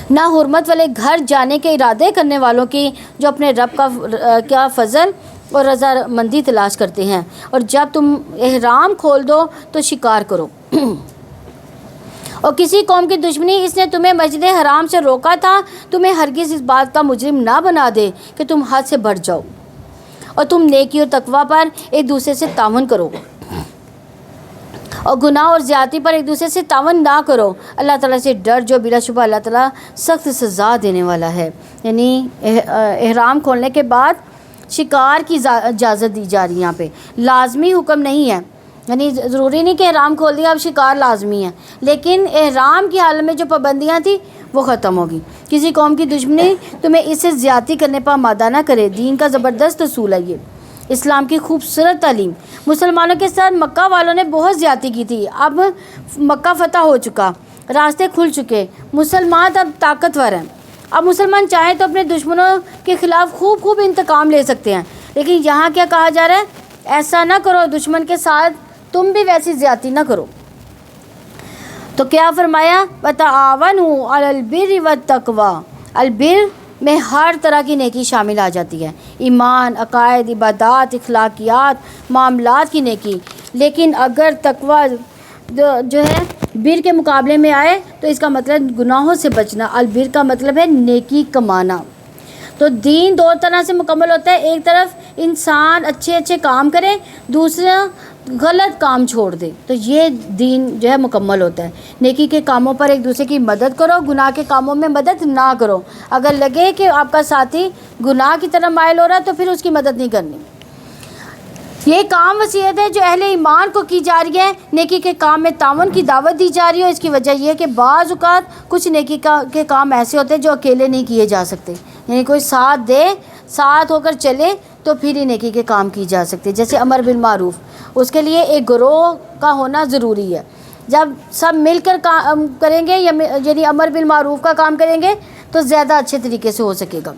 نہ حرمت والے گھر جانے کے ارادے کرنے والوں کی جو اپنے رب کا فضل اور رضا مندی تلاش کرتے ہیں، اور جب تم احرام کھول دو تو شکار کرو، اور کسی قوم کی دشمنی اس نے تمہیں مسجد حرام سے روکا تھا، تمہیں ہرگز اس بات کا مجرم نہ بنا دے کہ تم حد سے بڑھ جاؤ، اور تم نیکی اور تقوی پر ایک دوسرے سے تعاون کرو، اور گناہ اور زیادتی پر ایک دوسرے سے تعاون نہ کرو۔ اللہ تعالیٰ سے ڈر جو بلا شبہ اللہ تعالیٰ سخت سزا دینے والا ہے۔ یعنی احرام کھولنے کے بعد شکار کی اجازت دی جا رہی ہے، یہاں پہ لازمی حکم نہیں ہے، یعنی ضروری نہیں کہ احرام کھول دیا اب شکار لازمی ہے، لیکن احرام کی حالت میں جو پابندیاں تھیں وہ ختم ہوگی۔ کسی قوم کی دشمنی تمہیں اس سے زیادتی کرنے پر آمادہ نہ کرے۔ دین کا زبردست اصول ہے یہ، اسلام کی خوبصورت تعلیم۔ مسلمانوں کے ساتھ مکہ والوں نے بہت زیادتی کی تھی، اب مکہ فتح ہو چکا، راستے کھل چکے، مسلمان اب طاقتور ہیں، اب مسلمان چاہیں تو اپنے دشمنوں کے خلاف خوب انتقام لے سکتے ہیں۔ لیکن یہاں کیا کہا جا رہا ہے؟ ایسا نہ کرو، دشمن کے ساتھ تم بھی ویسی زیادتی نہ کرو۔ تو کیا فرمایا؟ وَتَعَاوَنُوا عَلَى الْبِرِّ وَالتَّقْوَىٰ۔ البر میں ہر طرح کی نیکی شامل آ جاتی ہے، ایمان، عقائد، عبادات، اخلاقیات، معاملات کی نیکی۔ لیکن اگر تقویٰ جو ہے بر کے مقابلے میں آئے تو اس کا مطلب گناہوں سے بچنا۔ البر کا مطلب ہے نیکی کمانا۔ تو دین دو طرح سے مکمل ہوتا ہے، ایک طرف انسان اچھے کام کرے، دوسرا غلط کام چھوڑ دے، تو یہ دین جو ہے مکمل ہوتا ہے۔ نیکی کے کاموں پر ایک دوسرے کی مدد کرو، گناہ کے کاموں میں مدد نہ کرو۔ اگر لگے کہ آپ کا ساتھی گناہ کی طرف مائل ہو رہا ہے تو پھر اس کی مدد نہیں کرنی۔ یہ کام وصیت ہے جو اہل ایمان کو کی جا رہی ہے، نیکی کے کام میں تعاون کی دعوت دی جا رہی ہے۔ اس کی وجہ یہ ہے کہ بعض اوقات کچھ نیکی کے کام ایسے ہوتے ہیں جو اکیلے نہیں کیے جا سکتے، یعنی کوئی ساتھ دے، ساتھ ہو کر چلے تو پھر ہی نیکی کے کام کی جا سکتے۔ جیسے امر بالمعروف، اس کے لیے ایک گروہ کا ہونا ضروری ہے۔ جب سب مل کر کام کریں گے، یعنی امر بالمعروف کا کام کریں گے تو زیادہ اچھے طریقے سے ہو سکے گا۔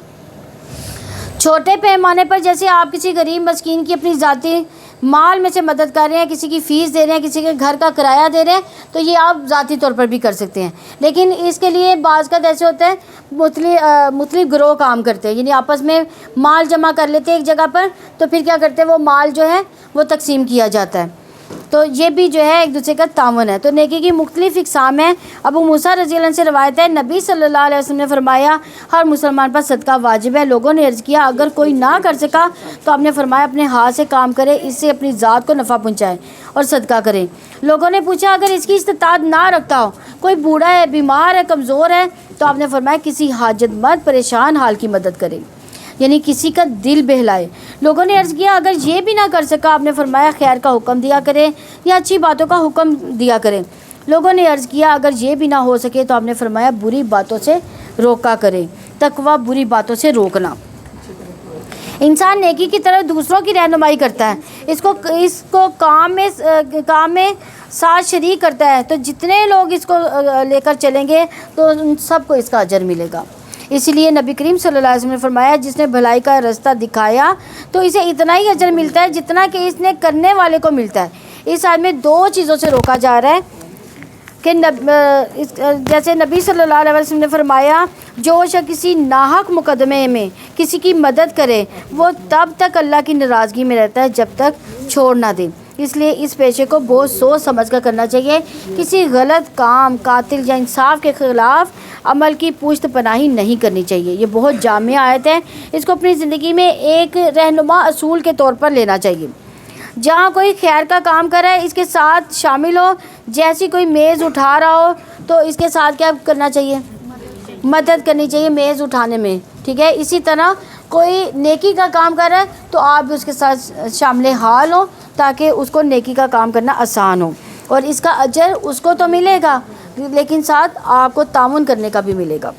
چھوٹے پیمانے پر جیسے آپ کسی غریب مسکین کی اپنی ذاتی مال میں سے مدد کر رہے ہیں، کسی کی فیس دے رہے ہیں، کسی کے گھر کا کرایہ دے رہے ہیں، تو یہ آپ ذاتی طور پر بھی کر سکتے ہیں۔ لیکن اس کے لیے بعض کا ایسے ہوتا ہے مختلف گروہ کام کرتے ہیں، یعنی آپس میں مال جمع کر لیتے ہیں ایک جگہ پر، تو پھر کیا کرتے ہیں وہ مال جو ہے وہ تقسیم کیا جاتا ہے، تو یہ بھی جو ہے ایک دوسرے کا تعاون ہے۔ تو نیکی کی مختلف اقسام ہیں۔ ابو موسیٰ رضی اللہ عنہ سے روایت ہے، نبی صلی اللہ علیہ وسلم نے فرمایا ہر مسلمان پر صدقہ واجب ہے۔ لوگوں نے عرض کیا اگر کوئی نہ کر سکا تو آپ نے فرمایا اپنے ہاتھ سے کام کرے، اس سے اپنی ذات کو نفع پہنچائے اور صدقہ کرے۔ لوگوں نے پوچھا اگر اس کی استطاعت نہ رکھتا ہو، کوئی بوڑھا ہے، بیمار ہے، کمزور ہے، تو آپ نے فرمایا کسی حاجت مند پریشان حال کی مدد کرے، یعنی کسی کا دل بہلائے۔ لوگوں نے عرض کیا اگر یہ بھی نہ کر سکا، آپ نے فرمایا خیر کا حکم دیا کرے یا اچھی باتوں کا حکم دیا کرے۔ لوگوں نے عرض کیا اگر یہ بھی نہ ہو سکے تو آپ نے فرمایا بری باتوں سے روکا کرے۔ تقویٰ بری باتوں سے روکنا۔ انسان نیکی کی طرف دوسروں کی رہنمائی کرتا ہے، اس کو کام میں ساتھ شریک کرتا ہے، تو جتنے لوگ اس کو لے کر چلیں گے تو ان سب کو اس کا اجر ملے گا۔ اسی لیے نبی کریم صلی اللہ علیہ وسلم نے فرمایا جس نے بھلائی کا راستہ دکھایا تو اسے اتنا ہی اجر ملتا ہے جتنا کہ اس نے کرنے والے کو ملتا ہے۔ اس آیت میں دو چیزوں سے روکا جا رہا ہے کہ جیسے نبی صلی اللہ علیہ وسلم نے فرمایا جو شخص کسی ناحق مقدمے میں کسی کی مدد کرے وہ تب تک اللہ کی ناراضگی میں رہتا ہے جب تک چھوڑ نہ دے۔ اس لیے اس پیشے کو بہت سوچ سمجھ کر کرنا چاہیے۔ کسی غلط کام، قاتل یا انصاف کے خلاف عمل کی پشت پناہی نہیں کرنی چاہیے۔ یہ بہت جامع آیت ہے، اس کو اپنی زندگی میں ایک رہنما اصول کے طور پر لینا چاہیے۔ جہاں کوئی خیر کا کام کر رہا ہے اس کے ساتھ شامل ہو، جیسی کوئی میز اٹھا رہا ہو تو اس کے ساتھ کیا کرنا چاہیے؟ مدد کرنی چاہیے میز اٹھانے میں، ٹھیک ہے۔ اسی طرح کوئی نیکی کا کام کر رہا ہے تو آپ بھی اس کے ساتھ شامل حال ہوں تاکہ اس کو نیکی کا کام کرنا آسان ہو، اور اس کا اجر اس کو تو ملے گا لیکن ساتھ آپ کو تعاون کرنے کا بھی ملے گا۔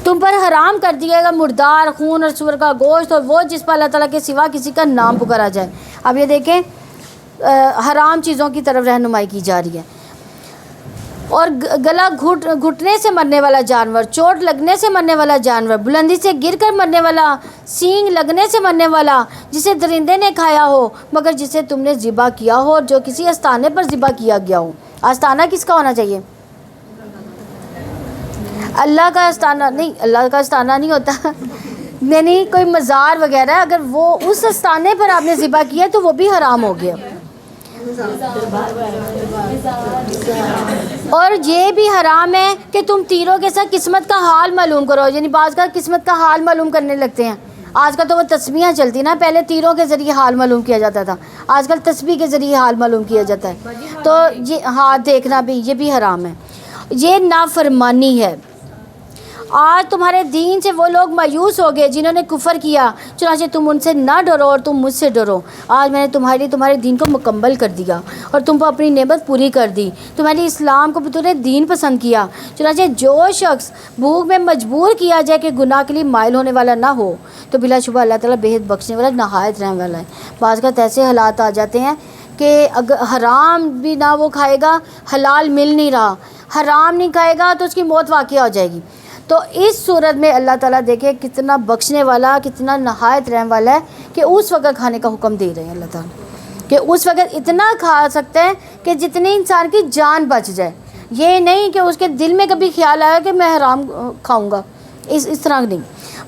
تم پر حرام کر دیا گا مردار، خون اور سور کا گوشت، اور وہ جس پر اللہ تعالیٰ کے سوا کسی کا نام پکارا جائے۔ اب یہ دیکھیں حرام چیزوں کی طرف رہنمائی کی جا رہی ہے۔ اور گلا گھٹنے سے مرنے والا جانور، چوٹ لگنے سے مرنے والا جانور، بلندی سے گر کر مرنے والا، سینگ لگنے سے مرنے والا، جسے درندے نے کھایا ہو مگر جسے تم نے ذبح کیا ہو، اور جو کسی آستانے پر ذبح کیا گیا ہو۔ آستانہ کس کا ہونا چاہیے؟ اللہ کا آستانہ نہیں، اللہ کا آستانہ نہیں ہوتا، یعنی کوئی مزار وغیرہ، اگر وہ اس آستانے پر آپ نے ذبح کیا تو وہ بھی حرام ہو گیا۔ اور یہ بھی حرام ہے کہ تم تیروں کے ساتھ قسمت کا حال معلوم کرو، یعنی بعض کا قسمت کا حال معلوم کرنے لگتے ہیں. آج کل تو وہ تسبیحاں چلتی نا، پہلے تیروں کے ذریعے حال معلوم کیا جاتا تھا، آج کل تسبیح کے ذریعے حال معلوم کیا جاتا ہے. تو یہ ہاتھ دیکھنا بھی یہ بھی حرام ہے، یہ نافرمانی ہے. آج تمہارے دین سے وہ لوگ مایوس ہو گئے جنہوں نے کفر کیا، چنانچہ تم ان سے نہ ڈرو اور تم مجھ سے ڈرو. آج میں نے تمہارے دین کو مکمل کر دیا اور تم کو اپنی نعمت پوری کر دی. تمہارے اسلام کو بطور دین پسند کیا. چنانچہ جو شخص بھوک میں مجبور کیا جائے کہ گناہ کے لیے مائل ہونے والا نہ ہو تو بلا شبہ اللہ تعالیٰ بےحد بخشنے والا نہایت رحم والا ہے. بعض کا ایسے حالات آ جاتے ہیں کہ اگر حرام بھی نہ وہ کھائے گا، حلال مل نہیں رہا، حرام نہیں کھائے گا تو اس کی موت واقع ہو جائے گی. تو اس صورت میں اللہ تعالیٰ دیکھے کتنا بخشنے والا، کتنا نہایت رحم والا ہے کہ اس وقت کھانے کا حکم دے رہے ہیں اللہ تعالیٰ، کہ اس وقت اتنا کھا سکتے ہیں کہ جتنی انسان کی جان بچ جائے. یہ نہیں کہ اس کے دل میں کبھی خیال آیا کہ میں حرام کھاؤں گا، اس طرح نہیں.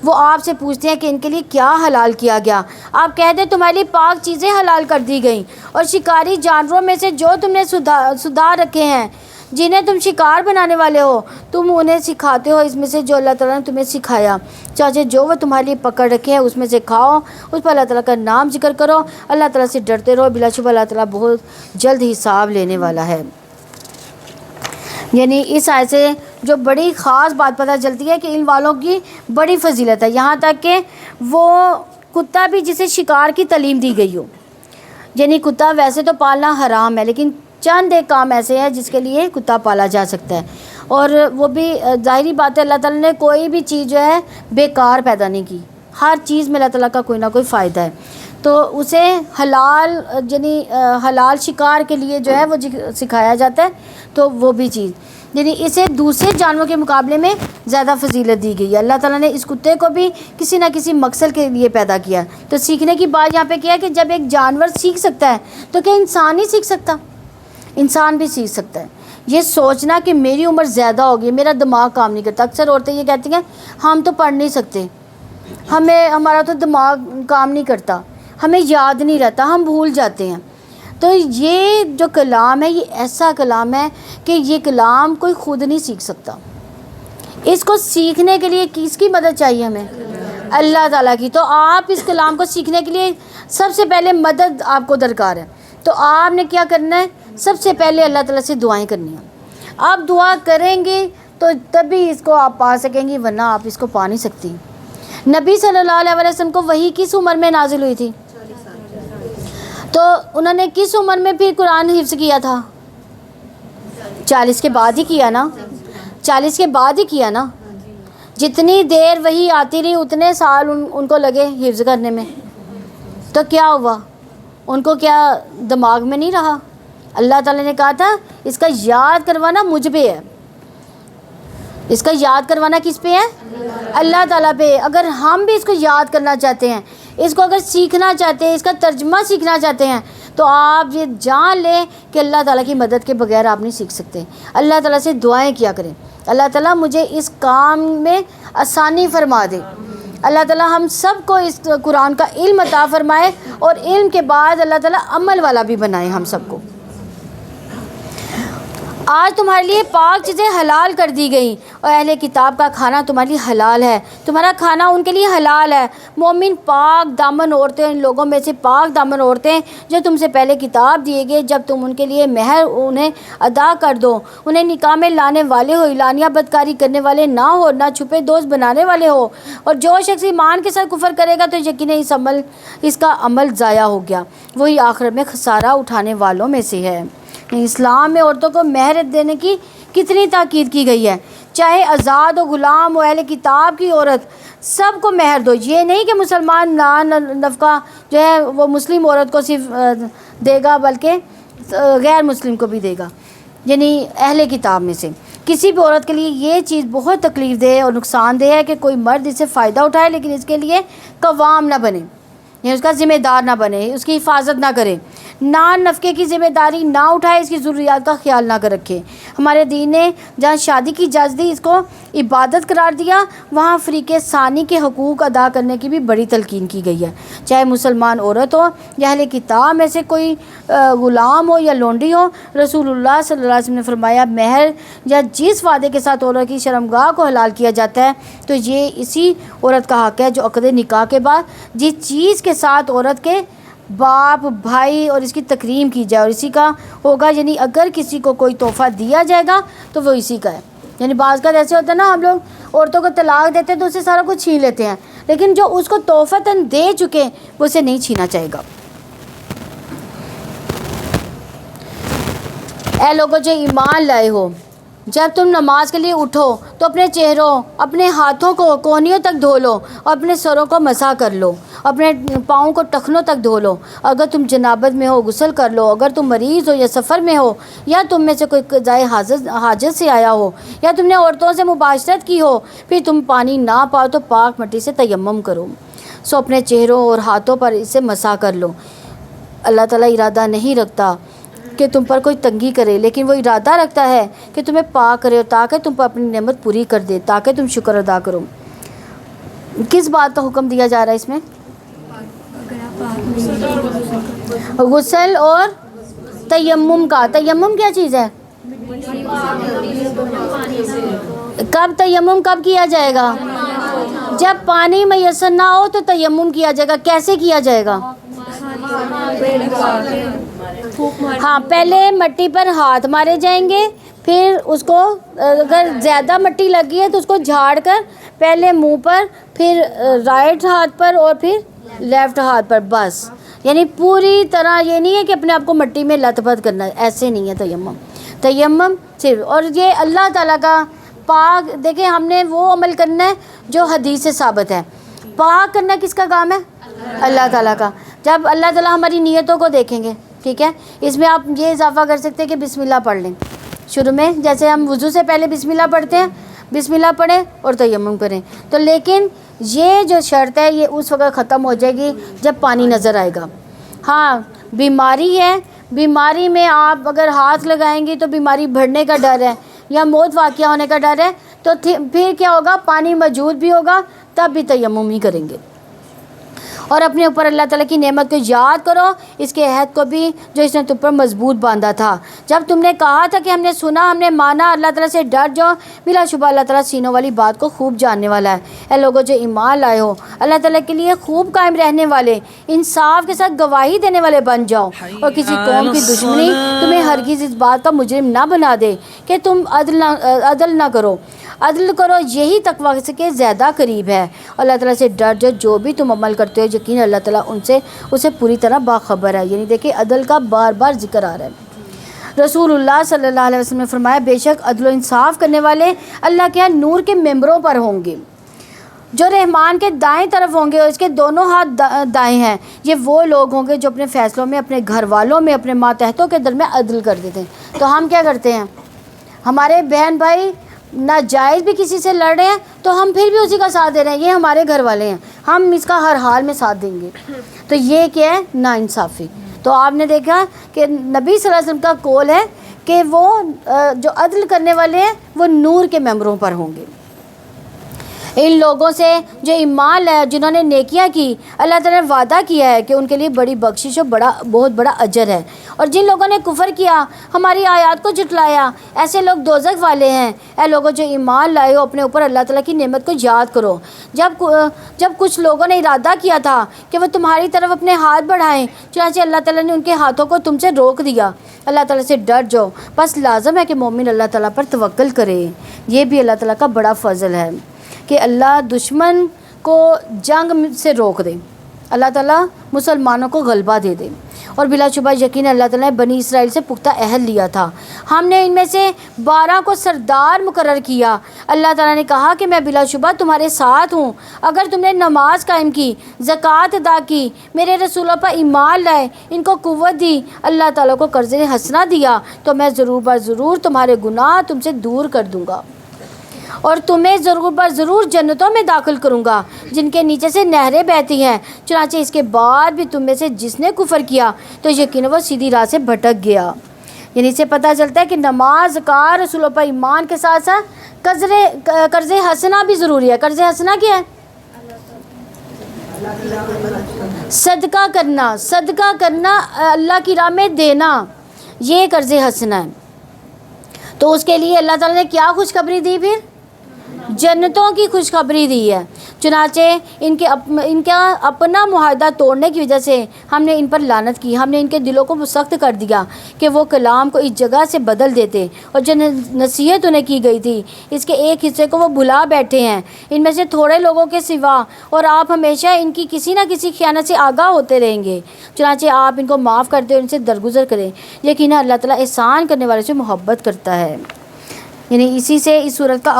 وہ آپ سے پوچھتے ہیں کہ ان کے لیے کیا حلال کیا گیا. آپ کہتے ہیں تمہارے لیے پاک چیزیں حلال کر دی گئیں اور شکاری جانوروں میں سے جو تم نے سدھار رکھے ہیں جنہیں تم شکار بنانے والے ہو، تم انہیں سکھاتے ہو اس میں سے جو اللہ تعالیٰ نے تمہیں سکھایا. چاہے جو وہ تمہارے لیے پکڑ رکھے ہیں اس میں سے کھاؤ، اس پر اللہ تعالیٰ کا نام ذکر کرو، اللہ تعالیٰ سے ڈرتے رہو، بلا شبہ اللہ تعالیٰ بہت جلد حساب لینے والا ہے. یعنی اس آیت سے جو بڑی خاص بات پتہ چلتی ہے کہ ان والوں کی بڑی فضیلت ہے، یہاں تک کہ وہ کتا بھی جسے شکار کی تعلیم دی گئی ہو. یعنی کتا ویسے تو پالنا حرام ہے، لیکن چند ایک کام ایسے ہیں جس کے لیے کتا پالا جا سکتا ہے. اور وہ بھی ظاہری بات ہے اللہ تعالیٰ نے کوئی بھی چیز جو ہے بیکار پیدا نہیں کی، ہر چیز میں اللہ تعالیٰ کا کوئی نہ کوئی فائدہ ہے. تو اسے حلال یعنی حلال شکار کے لیے جو ہے وہ سکھایا جاتا ہے. تو وہ بھی چیز یعنی اسے دوسرے جانوروں کے مقابلے میں زیادہ فضیلت دی گئی ہے. اللہ تعالیٰ نے اس کتے کو بھی کسی نہ کسی مقصد کے لیے پیدا کیا. تو سیکھنے کی بات یہاں پہ کیا ہے کہ جب ایک جانور سیکھ سکتا ہے تو کیا انسان نہیں سیکھ سکتا؟ انسان بھی سیکھ سکتا ہے. یہ سوچنا کہ میری عمر زیادہ ہوگی، میرا دماغ کام نہیں کرتا. اکثر عورتیں یہ کہتی ہیں ہم تو پڑھ نہیں سکتے، ہمارا تو دماغ کام نہیں کرتا، ہمیں یاد نہیں رہتا، ہم بھول جاتے ہیں. تو یہ جو کلام ہے یہ ایسا کلام ہے کہ یہ کلام کوئی خود نہیں سیکھ سکتا. اس کو سیکھنے کے لیے کس کی مدد چاہیے؟ ہمیں اللہ تعالیٰ کی. تو آپ اس کلام کو سیکھنے کے لیے سب سے پہلے مدد آپ کو درکار ہے. تو آپ نے کیا کرنا ہے؟ سب سے پہلے اللہ تعالیٰ سے دعائیں کرنی ہیں. آپ دعا کریں گے تو تبھی اس کو آپ پا سکیں گی، ورنہ آپ اس کو پا نہیں سکتی. نبی صلی اللہ علیہ وسلم کو وحی کس عمر میں نازل ہوئی تھی؟ تو انہوں نے کس عمر میں پھر قرآن حفظ کیا تھا؟ 40 کے بعد ہی کیا نا، 40 کے بعد ہی کیا نا. جتنی دیر وحی آتی رہی اتنے سال ان کو لگے حفظ کرنے میں. تو کیا ہوا؟ ان کو کیا دماغ میں نہیں رہا؟ اللہ تعالیٰ نے کہا تھا اس کا یاد کروانا مجھ پہ ہے. اس کا یاد کروانا کس پہ ہے؟ اللہ تعالیٰ پہ. اگر ہم بھی اس کو یاد کرنا چاہتے ہیں، اس کو اگر سیکھنا چاہتے ہیں، اس کا ترجمہ سیکھنا چاہتے ہیں، تو آپ یہ جان لیں کہ اللہ تعالیٰ کی مدد کے بغیر آپ نہیں سیکھ سکتے. اللہ تعالیٰ سے دعائیں کیا کریں، اللہ تعالیٰ مجھے اس کام میں آسانی فرما دے. اللہ تعالیٰ ہم سب کو اس قرآن کا علم عطا فرمائے اور علم کے بعد اللہ تعالیٰ عمل والا بھی بنائے ہم سب کو. آج تمہارے لیے پاک چیزیں حلال کر دی گئیں اور اہل کتاب کا کھانا تمہارے لیے حلال ہے، تمہارا کھانا ان کے لیے حلال ہے. مومن پاک دامن عورتیں ان لوگوں میں سے پاک دامن عورتیں جو تم سے پہلے کتاب دیے گئے، جب تم ان کے لیے مہر انہیں ادا کر دو، انہیں نکاح میں لانے والے ہو، اعلانیہ بدکاری کرنے والے نہ ہو، نہ چھپے دوست بنانے والے ہو. اور جو شخص ایمان کے ساتھ کفر کرے گا تو یقیناً اس کا عمل ضائع ہو گیا، وہی آخرت میں خسارہ اٹھانے والوں میں سے ہے. اسلام میں عورتوں کو مہر دینے کی کتنی تاکید کی گئی ہے. چاہے آزاد ہو، غلام ہو، اہل کتاب کی عورت، سب کو مہر دو. یہ نہیں کہ مسلمان نفقہ جو ہے وہ مسلم عورت کو صرف دے گا بلکہ غیر مسلم کو بھی دے گا. یعنی اہل کتاب میں سے کسی بھی عورت کے لیے یہ چیز بہت تکلیف دہ اور نقصان دہ ہے کہ کوئی مرد اس سے فائدہ اٹھائے لیکن اس کے لیے قوام نہ بنے، یعنی اس کا ذمہ دار نہ بنے، اس کی حفاظت نہ کرے. نان نفقے کی ذمہ داری نہ اٹھائے، اس کی ضروریات کا خیال نہ کر رکھے۔ ہمارے دین نے جہاں شادی کی اجازت دی، اس کو عبادت قرار دیا، وہاں فریق ثانی کے حقوق ادا کرنے کی بھی بڑی تلقین کی گئی ہے، چاہے مسلمان عورت ہو یا اہل کتاب میں سے کوئی غلام ہو یا لونڈی ہو۔ رسول اللہ صلی اللہ علیہ وسلم نے فرمایا مہر یا جس وعدے کے ساتھ عورت کی شرمگاہ کو حلال کیا جاتا ہے تو یہ اسی عورت کا حق ہے جو عقد نکاح کے بعد جس چیز کے ساتھ عورت کے باپ بھائی اور اس کی تکریم کی جائے اور اسی کا ہوگا، یعنی اگر کسی کو کوئی تحفہ دیا جائے گا تو وہ اسی کا ہے۔ یعنی بعض کا ایسے ہوتا ہے نا، ہم لوگ عورتوں کو طلاق دیتے ہیں تو اسے سارا کچھ چھین لیتے ہیں، لیکن جو اس کو تحفتاً دے چکے وہ اسے نہیں چھینا چاہے گا۔ اے لوگوں جو ایمان لائے ہو، جب تم نماز کے لیے اٹھو تو اپنے چہروں اپنے ہاتھوں کو کونیوں تک دھو لو اور اپنے سروں کو مسح کر لو، اپنے پاؤں کو ٹخنوں تک دھو لو۔ اگر تم جنابت میں ہو غسل کر لو، اگر تم مریض ہو یا سفر میں ہو یا تم میں سے کوئی قضائے حاجت سے آیا ہو یا تم نے عورتوں سے مباشرت کی ہو، پھر تم پانی نہ پاؤ تو پاک مٹی سے تیمم کرو، سو اپنے چہروں اور ہاتھوں پر اسے مسح کر لو۔ اللہ تعالیٰ ارادہ نہیں رکھتا کہ تم پر کوئی تنگی کرے، لیکن وہ ارادہ رکھتا ہے کہ تمہیں پاک کرے تاکہ تم پر اپنی نعمت پوری کر دے، تاکہ تم شکر ادا کرو۔ کس بات کا حکم دیا جا رہا ہے اس میں؟ غسل اور تیمم کا۔ تیمم کیا چیز ہے؟ کب تیمم کب کیا جائے گا؟ جب پانی میسر نہ ہو تو تیمم کیا جائے گا۔ کیسے کیا جائے گا؟ ہاں، پہلے مٹی پر ہاتھ مارے جائیں گے، پھر اس کو اگر زیادہ مٹی لگی ہے تو اس کو جھاڑ کر پہلے منہ پر، پھر رائٹ ہاتھ پر اور پھر لیفٹ ہاتھ پر، بس۔ یعنی پوری طرح یہ نہیں ہے کہ اپنے آپ کو مٹی میں لت پت کرنا ہے، ایسے نہیں ہے تیمم۔ تیمم صرف، اور یہ اللہ تعالیٰ کا پاک، دیکھیں ہم نے وہ عمل کرنا ہے جو حدیث سے ثابت ہے۔ پاک کرنا کس کا کام ہے؟ اللہ تعالیٰ کا۔ جب اللہ تعالیٰ ہماری نیتوں کو دیکھیں گے، ٹھیک ہے، اس میں آپ یہ اضافہ کر سکتے ہیں کہ بسم اللہ پڑھ لیں شروع میں، جیسے ہم وضو سے پہلے بسم اللہ پڑھتے ہیں، بسم اللہ پڑھیں اور تیمم کریں۔ تو لیکن یہ جو شرط ہے یہ اس وقت ختم ہو جائے گی جب پانی نظر آئے گا۔ ہاں، بیماری ہے، بیماری میں آپ اگر ہاتھ لگائیں گی تو بیماری بڑھنے کا ڈر ہے یا موت واقعہ ہونے کا ڈر ہے، تو پھر کیا ہوگا؟ پانی موجود بھی ہوگا تب بھی تیمم ہی کریں گے۔ اور اپنے اوپر اللہ تعالیٰ کی نعمت کو یاد کرو، اس کے عہد کو بھی جو اس نے تم پر مضبوط باندھا تھا، جب تم نے کہا تھا کہ ہم نے سنا، ہم نے مانا، اللہ تعالیٰ سے ڈر جاؤ، بلا شبہ اللہ تعالیٰ سینوں والی بات کو خوب جاننے والا ہے۔ اے لوگوں جو ایمان لائے ہو، اللہ تعالیٰ کے لیے خوب قائم رہنے والے، انصاف کے ساتھ گواہی دینے والے بن جاؤ، اور کسی قوم کی دشمنی تمہیں ہرگز اس بات کا مجرم نہ بنا دے کہ تم عدل نہ کرو۔ عدل کرو، یہی تقوی کے زیادہ قریب ہے۔ اللہ تعالیٰ سے ڈر جو بھی تم عمل کرتے ہو، یقین اللہ تعالیٰ ان سے اسے پوری طرح باخبر ہے۔ یعنی دیکھیں عدل کا بار بار ذکر آ رہا ہے۔ رسول اللہ صلی اللہ علیہ وسلم نے فرمایا بے شک عدل و انصاف کرنے والے اللہ کے نور کے ممبروں پر ہوں گے، جو رحمان کے دائیں طرف ہوں گے اور اس کے دونوں ہاتھ دائیں ہیں۔ یہ وہ لوگ ہوں گے جو اپنے فیصلوں میں، اپنے گھر والوں میں، اپنے ماتحتوں کے درمیان عدل کر دیتے ہیں۔ تو ہم کیا کرتے ہیں؟ ہمارے بہن بھائی ناجائز بھی کسی سے لڑ رہے ہیں تو ہم پھر بھی اسی کا ساتھ دے رہے ہیں، یہ ہمارے گھر والے ہیں، ہم اس کا ہر حال میں ساتھ دیں گے۔ تو یہ کیا ہے؟ ناانصافی۔ تو آپ نے دیکھا کہ نبی صلی اللہ علیہ وسلم کا قول ہے کہ وہ جو عدل کرنے والے ہیں وہ نور کے ممبروں پر ہوں گے۔ ان لوگوں سے جو ایمان لائے، جنہوں نے نیکیاں کی، اللہ تعالیٰ نے وعدہ کیا ہے کہ ان کے لیے بڑی بخشش اور بہت بڑا اجر ہے۔ اور جن لوگوں نے کفر کیا، ہماری آیات کو جھٹلایا، ایسے لوگ دوزخ والے ہیں۔ اے لوگوں جو ایمان لائے ہو، اپنے اوپر اللہ تعالیٰ کی نعمت کو یاد کرو، جب کچھ لوگوں نے ارادہ کیا تھا کہ وہ تمہاری طرف اپنے ہاتھ بڑھائیں، چنانچہ اللہ تعالیٰ نے ان کے ہاتھوں کو تم سے روک دیا۔ اللہ تعالیٰ سے ڈر جاؤ، بس لازم ہے کہ مومن اللہ تعالیٰ پر توکل کرے۔ یہ بھی اللہ تعالیٰ کا بڑا فضل ہے کہ اللہ دشمن کو جنگ سے روک دے، اللہ تعالیٰ مسلمانوں کو غلبہ دے دے۔ اور بلا شبہ یقین اللہ تعالیٰ نے بنی اسرائیل سے پختہ عہد لیا تھا، ہم نے ان میں سے 12 کو سردار مقرر کیا۔ اللہ تعالیٰ نے کہا کہ میں بلا شبہ تمہارے ساتھ ہوں، اگر تم نے نماز قائم کی، زکوٰۃ ادا کی، میرے رسولوں پر ایمان لائے، ان کو قوت دی، اللہ تعالیٰ کو قرض حسنہ دیا، تو میں ضرور بر ضرور تمہارے گناہ تم سے دور کر دوں گا اور تمہیں ضرور بر ضرور جنتوں میں داخل کروں گا جن کے نیچے سے نہریں بہتی ہیں، چنانچہ اس کے بعد بھی تم میں سے جس نے کفر کیا تو یقیناً وہ سیدھی راہ سے بھٹک گیا۔ یعنی اس سے پتہ چلتا ہے کہ نماز، زکوٰۃ، رسولوں پر ایمان کے ساتھ ساتھ قرض حسنہ بھی ضروری ہے۔ قرض حسنہ کیا ہے؟ صدقہ کرنا، اللہ کی راہ میں دینا، یہ قرض حسنہ ہے۔ تو اس کے لیے اللہ تعالیٰ نے کیا خوشخبری دی؟ پھر جنتوں کی خوشخبری دی ہے۔ چنانچہ ان کا اپنا معاہدہ توڑنے کی وجہ سے ہم نے ان پر لعنت کی، ہم نے ان کے دلوں کو سخت کر دیا کہ وہ کلام کو اس جگہ سے بدل دیتے، اور جو نصیحت انہیں کی گئی تھی اس کے ایک حصے کو وہ بھلا بیٹھے ہیں، ان میں سے تھوڑے لوگوں کے سوا، اور آپ ہمیشہ ان کی کسی نہ کسی خیانت سے آگاہ ہوتے رہیں گے۔ چنانچہ آپ ان کو معاف کر دیں اور ان سے درگزر کریں، یقیناً اللہ تعالیٰ احسان کرنے والے سے محبت کرتا ہے۔ یعنی اسی سے اس صورت کا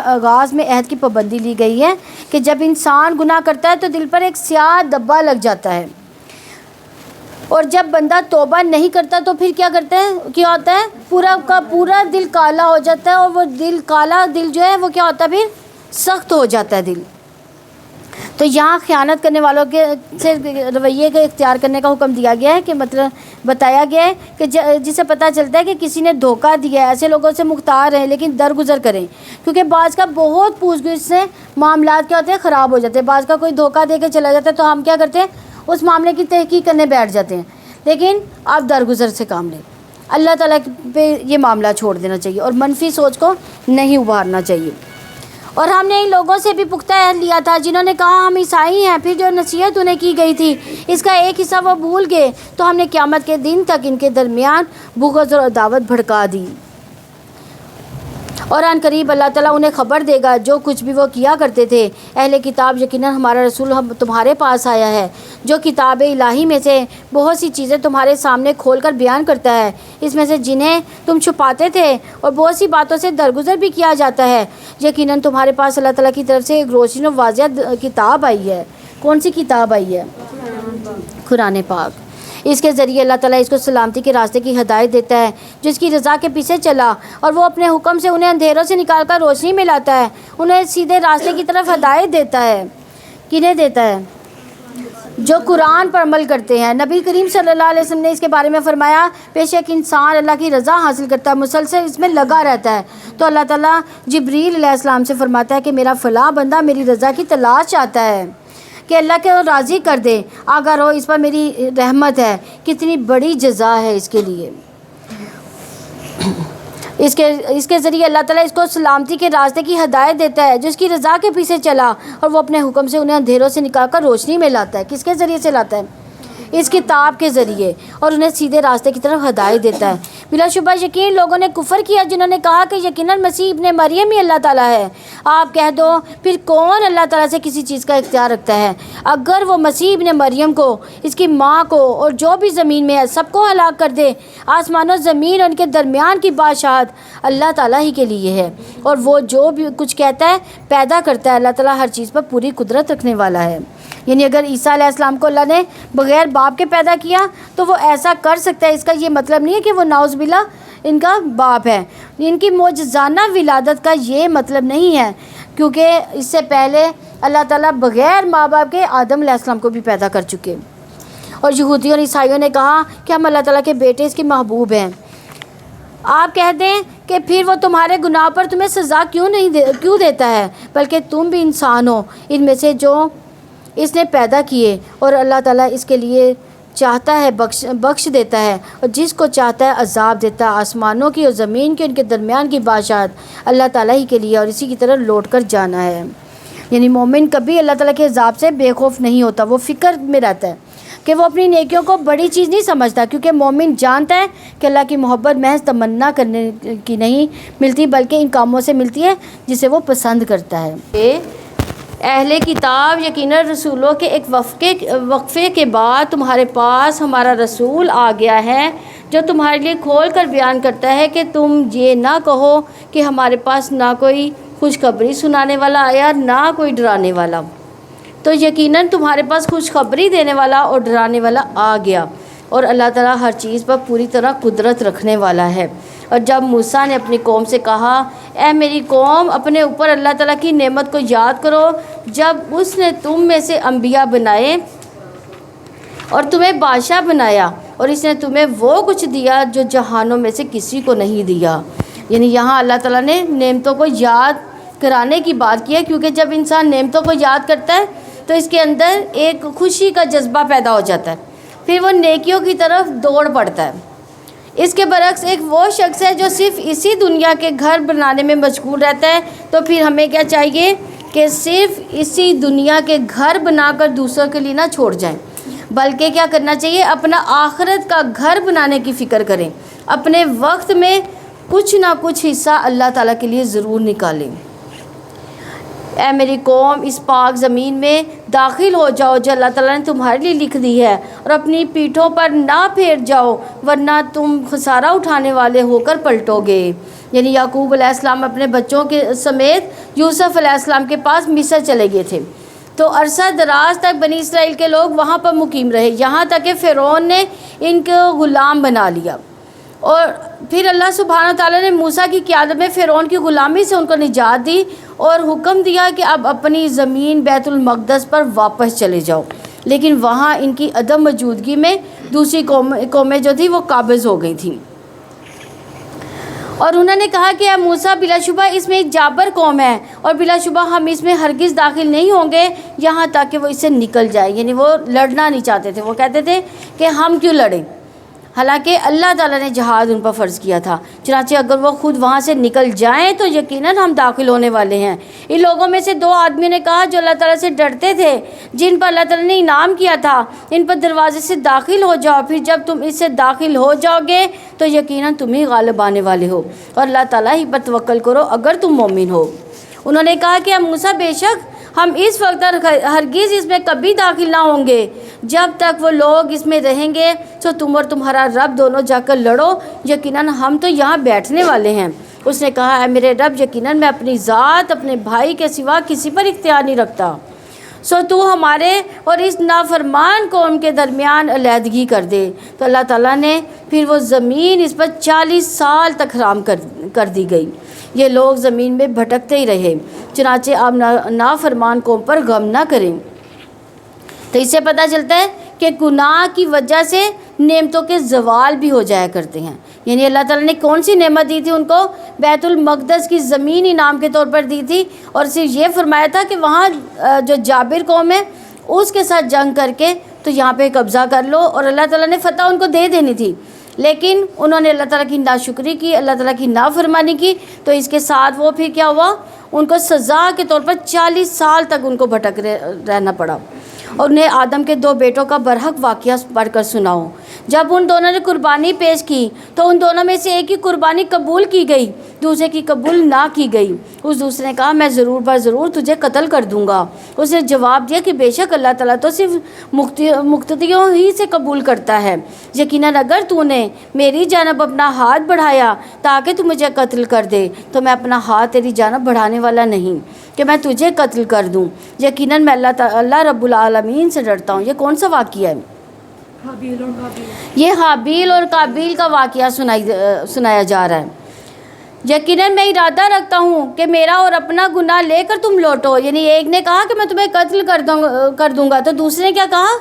آغاز میں عہد کی پابندی لی گئی ہے کہ جب انسان گناہ کرتا ہے تو دل پر ایک سیاہ دبا لگ جاتا ہے، اور جب بندہ توبہ نہیں کرتا تو پھر کیا ہوتا ہے؟ پورا کا پورا دل کالا ہو جاتا ہے، اور وہ کالا دل جو ہے وہ کیا ہوتا ہے؟ پھر سخت ہو جاتا ہے دل۔ تو یہاں خیانت کرنے والوں کے سے رویے کا اختیار کرنے کا حکم دیا گیا ہے، کہ مطلب بتایا گیا ہے کہ جسے پتہ چلتا ہے کہ کسی نے دھوکہ دیا ہے، ایسے لوگوں سے مختار رہیں لیکن درگزر کریں، کیونکہ بعض کا بہت پوچھ گچھ سے معاملات کیا ہوتے ہیں؟ خراب ہو جاتے ہیں۔ بعض کا کوئی دھوکہ دے کے چلا جاتا ہے تو ہم کیا کرتے ہیں؟ اس معاملے کی تحقیق کرنے بیٹھ جاتے ہیں، لیکن آپ درگزر سے کام لیں۔ اللہ تعالیٰ پہ یہ معاملہ چھوڑ دینا چاہیے اور منفی سوچ کو نہیں ابھارنا چاہیے۔ اور ہم نے ان لوگوں سے بھی پختہ عہد لیا تھا جنہوں نے کہا ہم عیسائی ہیں، پھر جو نصیحت انہیں کی گئی تھی اس کا ایک حصہ وہ بھول گئے، تو ہم نے قیامت کے دن تک ان کے درمیان بغض اور عداوت بھڑکا دی۔ اور ان قریب اللہ تعالیٰ انہیں خبر دے گا جو کچھ بھی وہ کیا کرتے تھے۔ اہل کتاب، یقیناً ہمارا رسول تمہارے پاس آیا ہے جو کتاب الہی میں سے بہت سی چیزیں تمہارے سامنے کھول کر بیان کرتا ہے، اس میں سے جنہیں تم چھپاتے تھے، اور بہت سی باتوں سے درگزر بھی کیا جاتا ہے۔ یقیناً تمہارے پاس اللہ تعالیٰ کی طرف سے ایک روشن و واضح کتاب آئی ہے۔ کون سی کتاب آئی ہے؟ قرآن پاک۔ اس کے ذریعے اللہ تعالیٰ اس کو سلامتی کے راستے کی ہدایت دیتا ہے جو اس کی رضا کے پیچھے چلا، اور وہ اپنے حکم سے انہیں اندھیروں سے نکال کر روشنی میں لاتا ہے، انہیں سیدھے راستے کی طرف ہدایت دیتا ہے۔ کنہیں دیتا ہے؟ جو قرآن پر عمل کرتے ہیں۔ نبی کریم صلی اللہ علیہ وسلم نے اس کے بارے میں فرمایا، بے شک انسان اللہ کی رضا حاصل کرتا ہے، مسلسل اس میں لگا رہتا ہے، تو اللہ تعالیٰ جبریل علیہ السلام سے فرماتا ہے کہ میرا فلاں بندہ میری رضا کی تلاش چاہتا ہے کہ اللہ کو راضی کر دے، اگر ہو اس پر میری رحمت ہے، کتنی بڑی جزا ہے اس کے لیے۔ اس کے ذریعے اللہ تعالیٰ اس کو سلامتی کے راستے کی ہدایت دیتا ہے جو اس کی رضا کے پیچھے چلا، اور وہ اپنے حکم سے انہیں اندھیروں سے نکال کر روشنی میں لاتا ہے۔ کس کے ذریعے سے لاتا ہے؟ اس کتاب کے ذریعے، اور انہیں سیدھے راستے کی طرف ہدایت دیتا ہے۔ بلا شبہ یقین لوگوں نے کفر کیا جنہوں نے کہا کہ یقیناً مسیح ابن مریم ہی اللہ تعالیٰ ہے۔ آپ کہہ دو پھر کون اللہ تعالیٰ سے کسی چیز کا اختیار رکھتا ہے؟ اگر وہ مسیح ابن مریم کو، اس کی ماں کو اور جو بھی زمین میں ہے سب کو ہلاک کر دے، آسمان و زمین اور ان کے درمیان کی بادشاہت اللہ تعالیٰ ہی کے لیے ہے، اور وہ جو بھی کچھ کہتا ہے پیدا کرتا ہے۔ اللہ تعالیٰ ہر چیز پر پوری قدرت رکھنے والا ہے۔ یعنی اگر عیسیٰ علیہ السلام کو اللہ نے بغیر باپ کے پیدا کیا تو وہ ایسا کر سکتا ہے، اس کا یہ مطلب نہیں ہے کہ وہ نعوذ باللہ ان کا باپ ہے۔ ان کی معجزانہ ولادت کا یہ مطلب نہیں ہے، کیونکہ اس سے پہلے اللہ تعالیٰ بغیر ماں باپ کے آدم علیہ السلام کو بھی پیدا کر چکے، اور یہودیوں اور عیسائیوں نے کہا کہ ہم اللہ تعالیٰ کے بیٹے، اس کے محبوب ہیں۔ آپ کہہ دیں کہ پھر وہ تمہارے گناہ پر تمہیں سزا کیوں دیتا ہے، بلکہ تم بھی انسان ہو ان میں سے جو اس نے پیدا کیے، اور اللہ تعالیٰ اس کے لیے چاہتا ہے بخش دیتا ہے، اور جس کو چاہتا ہے عذاب دیتا ہے۔ آسمانوں کی اور زمین کی ان کے درمیان کی بادشاہت اللہ تعالیٰ ہی کے لیے، اور اسی کی طرف لوٹ کر جانا ہے۔ یعنی مومن کبھی اللہ تعالیٰ کے عذاب سے بے خوف نہیں ہوتا، وہ فکر میں رہتا ہے کہ وہ اپنی نیکیوں کو بڑی چیز نہیں سمجھتا، کیونکہ مومن جانتا ہے کہ اللہ کی محبت محض تمنا کرنے کی نہیں ملتی بلکہ ان کاموں سے ملتی ہے جسے وہ پسند کرتا ہے۔ اہل کتاب، یقیناً رسولوں کے ایک وقفے کے بعد تمہارے پاس ہمارا رسول آ گیا ہے جو تمہارے لیے کھول کر بیان کرتا ہے کہ تم یہ نہ کہو کہ ہمارے پاس نہ کوئی خوشخبری سنانے والا آیا نہ کوئی ڈرانے والا، تو یقیناً تمہارے پاس خوشخبری دینے والا اور ڈرانے والا آ گیا، اور اللہ تعالیٰ ہر چیز پر پوری طرح قدرت رکھنے والا ہے۔ اور جب موسیٰ نے اپنی قوم سے کہا اے میری قوم اپنے اوپر اللہ تعالیٰ کی نعمت کو یاد کرو جب اس نے تم میں سے انبیاء بنائے اور تمہیں بادشاہ بنایا اور اس نے تمہیں وہ کچھ دیا جو جہانوں میں سے کسی کو نہیں دیا. یعنی یہاں اللہ تعالیٰ نے نعمتوں کو یاد کرانے کی بات کی ہے، کیونکہ جب انسان نعمتوں کو یاد کرتا ہے تو اس کے اندر ایک خوشی کا جذبہ پیدا ہو جاتا ہے، پھر وہ نیکیوں کی طرف دوڑ پڑتا ہے. اس کے برعکس ایک وہ شخص ہے جو صرف اسی دنیا کے گھر بنانے میں مشغول رہتا ہے، تو پھر ہمیں کیا چاہیے کہ صرف اسی دنیا کے گھر بنا کر دوسروں کے لیے نہ چھوڑ جائیں، بلکہ کیا کرنا چاہیے، اپنا آخرت کا گھر بنانے کی فکر کریں. اپنے وقت میں کچھ نہ کچھ حصہ اللہ تعالیٰ کے لیے ضرور نکالیں. اے میری قوم اس پاک زمین میں داخل ہو جاؤ جو اللہ تعالیٰ نے تمہارے لیے لکھ دی ہے، اور اپنی پیٹھوں پر نہ پھیر جاؤ ورنہ تم خسارہ اٹھانے والے ہو کر پلٹو گے. یعنی یعقوب علیہ السلام اپنے بچوں کے سمیت یوسف علیہ السلام کے پاس مصر چلے گئے تھے، تو عرصہ دراز تک بنی اسرائیل کے لوگ وہاں پر مقیم رہے، یہاں تک کہ فرعون نے ان کو غلام بنا لیا. اور پھر اللہ سبحانہ تعالیٰ نے موسیٰ کی قیادت میں فرعون کی غلامی سے ان کو نجات دی اور حکم دیا کہ اب اپنی زمین بیت المقدس پر واپس چلے جاؤ. لیکن وہاں ان کی عدم موجودگی میں دوسری قومیں جو تھیں وہ قابض ہو گئی تھیں، اور انہوں نے کہا کہ اے موسیٰ بلا شبہ اس میں ایک جابر قوم ہے اور بلا شبہ ہم اس میں ہرگز داخل نہیں ہوں گے یہاں تک کہ وہ اس سے نکل جائے. یعنی وہ لڑنا نہیں چاہتے تھے، وہ کہتے تھے کہ ہم کیوں لڑیں، حالانکہ اللہ تعالیٰ نے جہاد ان پر فرض کیا تھا. چنانچہ اگر وہ خود وہاں سے نکل جائیں تو یقیناً ہم داخل ہونے والے ہیں. ان لوگوں میں سے 2 آدمیوں نے کہا جو اللہ تعالیٰ سے ڈرتے تھے، جن پر اللہ تعالیٰ نے انعام کیا تھا، ان پر دروازے سے داخل ہو جاؤ، پھر جب تم اس سے داخل ہو جاؤ گے تو یقیناً تم ہی غالب آنے والے ہو، اور اللہ تعالیٰ ہی پر توکل کرو اگر تم مومن ہو. انہوں نے کہا کہ موسیٰ بے شک ہم اس وقت ہرگز اس میں کبھی داخل نہ ہوں گے جب تک وہ لوگ اس میں رہیں گے، تو تم اور تمہارا رب دونوں جا کر لڑو، یقیناً ہم تو یہاں بیٹھنے والے ہیں. اس نے کہا اے میرے رب یقیناً میں اپنی ذات اپنے بھائی کے سوا کسی پر اختیار نہیں رکھتا، سو تو ہمارے اور اس نافرمان قوم کے درمیان علیحدگی کر دے. تو اللہ تعالیٰ نے پھر وہ زمین اس پر 40 سال تک حرام کر دی گئی. یہ لوگ زمین میں بھٹکتے ہی رہے. چنانچہ آپ نافرمان قوم پر غم نہ کریں. تو اس سے پتہ چلتا ہے کہ گناہ کی وجہ سے نعمتوں کے زوال بھی ہو جایا کرتے ہیں. یعنی اللہ تعالیٰ نے کون سی نعمت دی تھی ان کو؟ بیت المقدس کی زمین انعام کے طور پر دی تھی، اور صرف یہ فرمایا تھا کہ وہاں جو جابر قوم ہے اس کے ساتھ جنگ کر کے تو یہاں پہ قبضہ کر لو، اور اللہ تعالیٰ نے فتح ان کو دے دینی تھی. لیکن انہوں نے اللہ تعالیٰ کی ناشکری کی، اللہ تعالیٰ کی نافرمانی کی، تو اس کے ساتھ وہ پھر کیا ہوا، ان کو سزا کے طور پر 40 سال تک ان کو بھٹک رہنا پڑا. اور انہیں آدم کے 2 بیٹوں کا برحق واقعہ پڑھ کر سناؤ. جب ان دونوں نے قربانی پیش کی تو ان دونوں میں سے ایک کی قربانی قبول کی گئی، دوسرے کی قبول نہ کی گئی. اس دوسرے نے کہا میں ضرور بر ضرور تجھے قتل کر دوں گا. اس نے جواب دیا کہ بے شک اللہ تعالیٰ تو صرف مقتدیوں ہی سے قبول کرتا ہے. یقیناً اگر تو نے میری جانب اپنا ہاتھ بڑھایا تاکہ تو مجھے قتل کر دے تو میں اپنا ہاتھ تیری جانب بڑھانے والا نہیں کہ میں تجھے قتل کر دوں. یقیناً میں اللہ رب العالمین سے ڈرتا ہوں. یہ کون سا واقعہ ہے؟ یہ حابیل اور قابیل کا واقعہ سنایا جا رہا ہے. یقیناً میں ارادہ رکھتا ہوں کہ میرا اور اپنا گناہ لے کر تم لوٹو. یعنی ایک نے کہا کہ میں تمہیں قتل کر دوں گا، تو دوسرے نے کیا کہا،